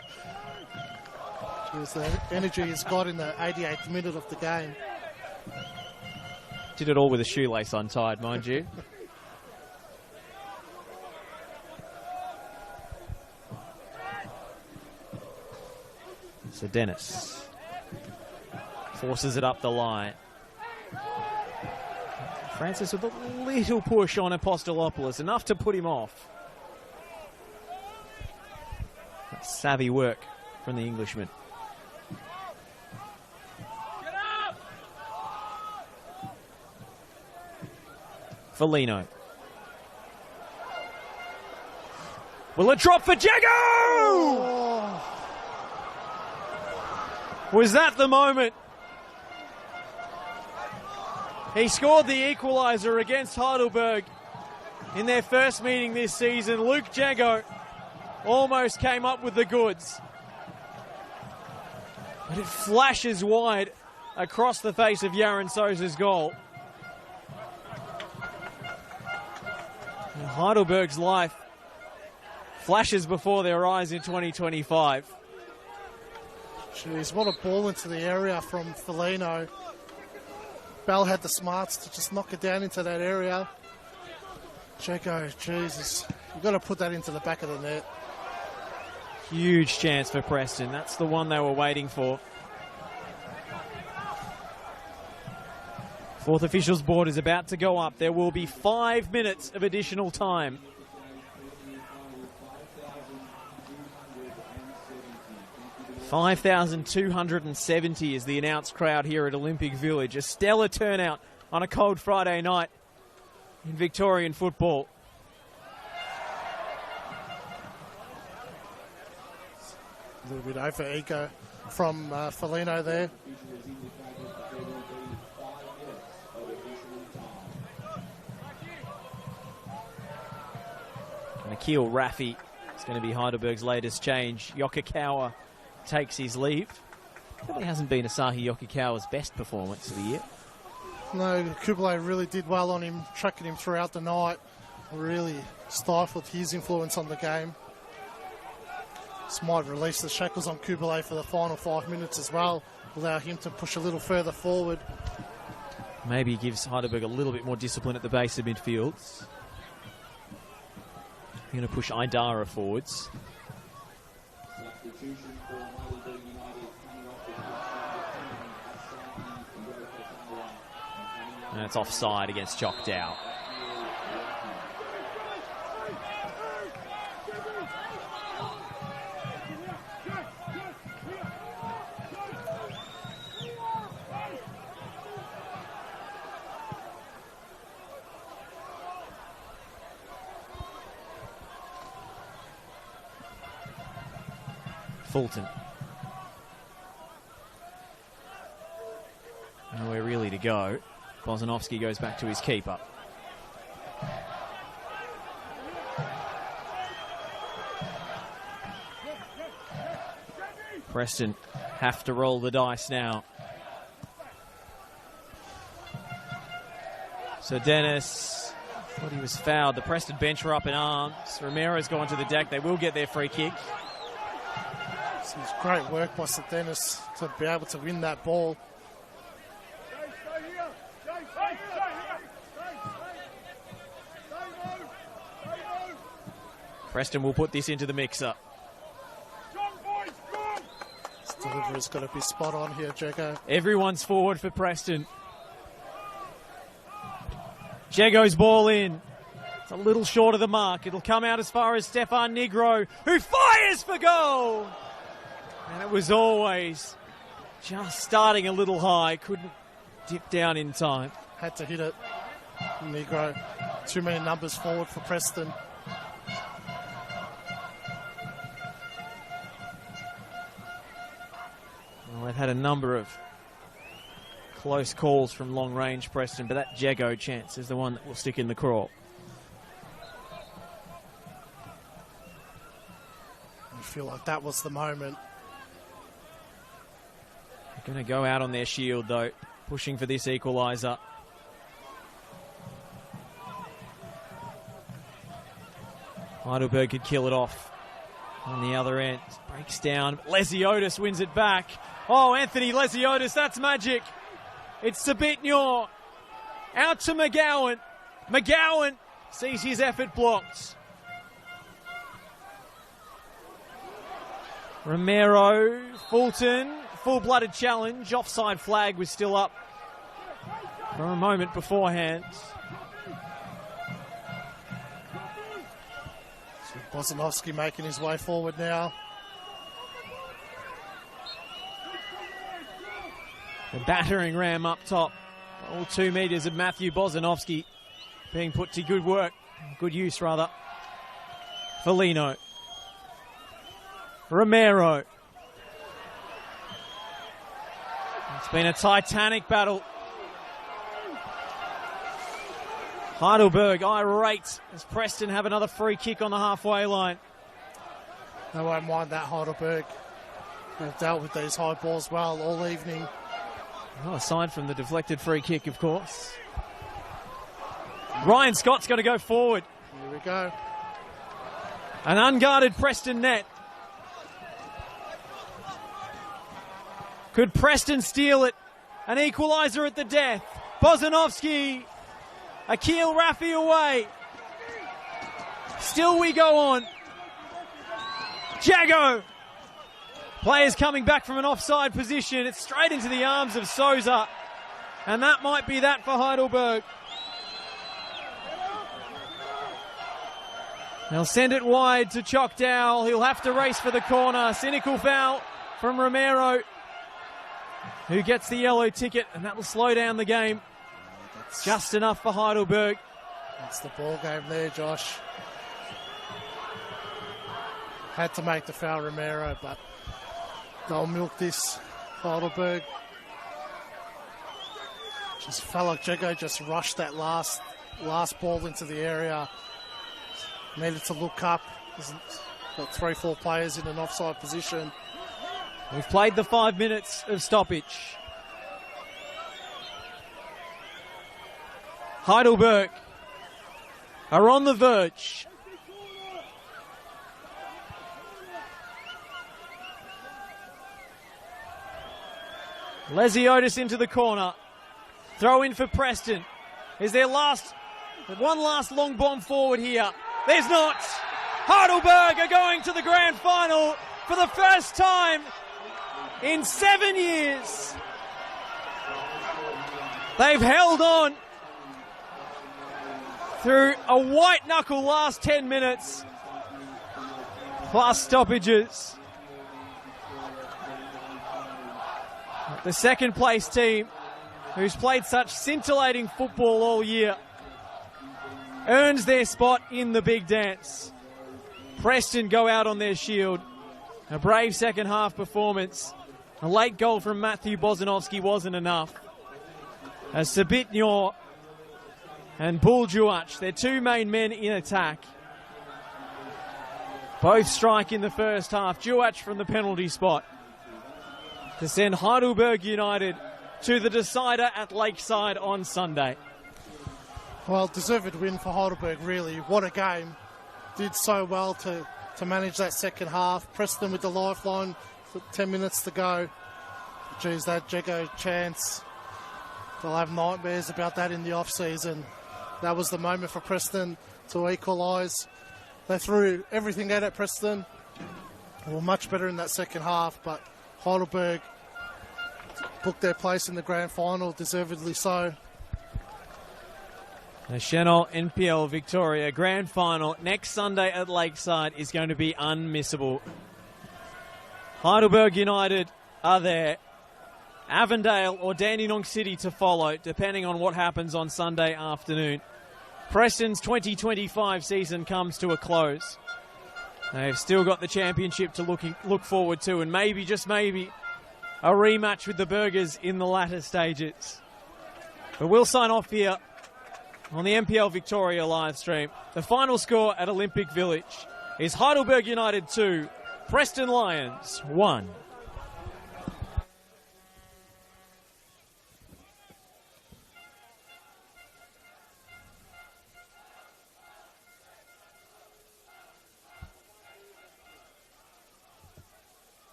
Jeez, the energy he's got in the 88th minute of the game. Did it all with a shoelace untied, mind you. So Dennis forces it up the line. Francis with a little push on Apostolopoulos, enough to put him off. That's savvy work from the Englishman. Foligno. Will it drop for Jago? Oh. Was that the moment? He scored the equaliser against Heidelberg in their first meeting this season. Luke Jago almost came up with the goods. But it flashes wide across the face of Yaron Souza's goal. And Heidelberg's life flashes before their eyes in 2025. Jeez, what a ball into the area from Foligno. Bell had the smarts to just knock it down into that area. Jago, Jesus, you've got to put that into the back of the net. Huge chance for Preston. That's the one they were waiting for. Fourth officials board is about to go up. There will be 5 minutes of additional time. $5,270 is the announced crowd here at Olympic Village. A stellar turnout on a cold Friday night in Victorian football. A little bit over ego from Foligno there. Nikhil Raffi is going to be Heidelberg's latest change. Yokokawa takes his leave. Probably hasn't been Asahi Yokokawa's best performance of the year. No, Kublai really did well on him, tracking him throughout the night. Really stifled his influence on the game. This might release the shackles on Kublai for the final 5 minutes as well. Allow him to push a little further forward. Maybe gives Heidelberg a little bit more discipline at the base of midfields. Going to push Idara forwards. And it's offside against Chock Dow. Fulton. Nowhere really to go. Bozanovski goes back to his keeper. Preston have to roll the dice now. So Dennis thought he was fouled. The Preston bench are up in arms. Romero's gone to the deck. They will get their free kick. This is great work by St. Dennis to be able to win that ball. Preston will put this into the mixer. This delivery's got to be spot on here, Jago. Everyone's forward for Preston. Jago's ball in. It's a little short of the mark. It'll come out as far as Stefan Negro, who fires for goal. And it was always just starting a little high. Couldn't dip down in time. Had to hit it. Negro. Too many numbers forward for Preston. Well, they've had a number of close calls from long range, Preston, but that Jago chance is the one that will stick in the craw. I feel like that was the moment. They're going to go out on their shield, though, pushing for this equaliser. Heidelberg could kill it off on the other end. Breaks down. Lesiotis wins it back. Oh, Anthony Lesiotis, that's magic. It's Sabitnor. Out to McGowan. McGowan sees his effort blocked. Romero, Fulton, full-blooded challenge. Offside flag was still up for a moment beforehand. Bozanovski making his way forward now. The battering ram up top. All 2 metres of Matthew Bozanovski being put to good work. Good use, rather. Foligno. Romero. It's been a titanic battle. Heidelberg irate as Preston have another free kick on the halfway line. They won't mind that, Heidelberg. They've dealt with these high balls well all evening. Well, aside from the deflected free kick, of course. Ryan Scott's going to go forward. Here we go. An unguarded Preston net. Could Preston steal it? An equaliser at the death. Bozanovski. Akil Rafi away. Still we go on. Jago. Players coming back from an offside position. It's straight into the arms of Souza. And that might be that for Heidelberg. They'll send it wide to Chocdow. He'll have to race for the corner. Cynical foul from Romero, who gets the yellow ticket, and that will slow down the game. Just enough for Heidelberg. That's the ball game there, Josh. Had to make the foul, Romero, but they'll milk this, Heidelberg. Just felt like Jago just rushed that last ball into the area. Needed to look up. Got 3-4 players in an offside position. We've played the 5 minutes of stoppage. Heidelberg are on the verge. Lesiotis into the corner. Throw in for Preston. Is there one last long bomb forward here? There's not. Heidelberg are going to the grand final for the first time in 7 years. They've held on through a white-knuckle last 10 minutes, plus stoppages. The second-place team, who's played such scintillating football all year, earns their spot in the big dance. Preston go out on their shield. A brave second-half performance. A late goal from Matthew Bozanovski wasn't enough. as Sabitnyor and buildup, their two main men in attack, both strike in the first half. Duach from the penalty spot to send Heidelberg United to the decider at Lakeside on Sunday. Well, deserved win for Heidelberg, really. What a game. Did so well to manage that second half. Preston with the lifeline for 10 minutes to go. Geez, that Jego chance. They'll have nightmares about that in the off-season. That was the moment for Preston to equalise. They threw everything at Preston. They were much better in that second half, but Heidelberg booked their place in the grand final, deservedly so. The Chanel NPL Victoria Grand Final next Sunday at Lakeside is going to be unmissable. Heidelberg United are there. Avondale or Dandenong City to follow, depending on what happens on Sunday afternoon. Preston's 2025 season comes to a close. They've still got the championship to look forward to, and maybe, just maybe, a rematch with the Burgers in the latter stages. But we'll sign off here on the NPL Victoria live stream. The final score at Olympic Village is Heidelberg United 2, Preston Lions 1.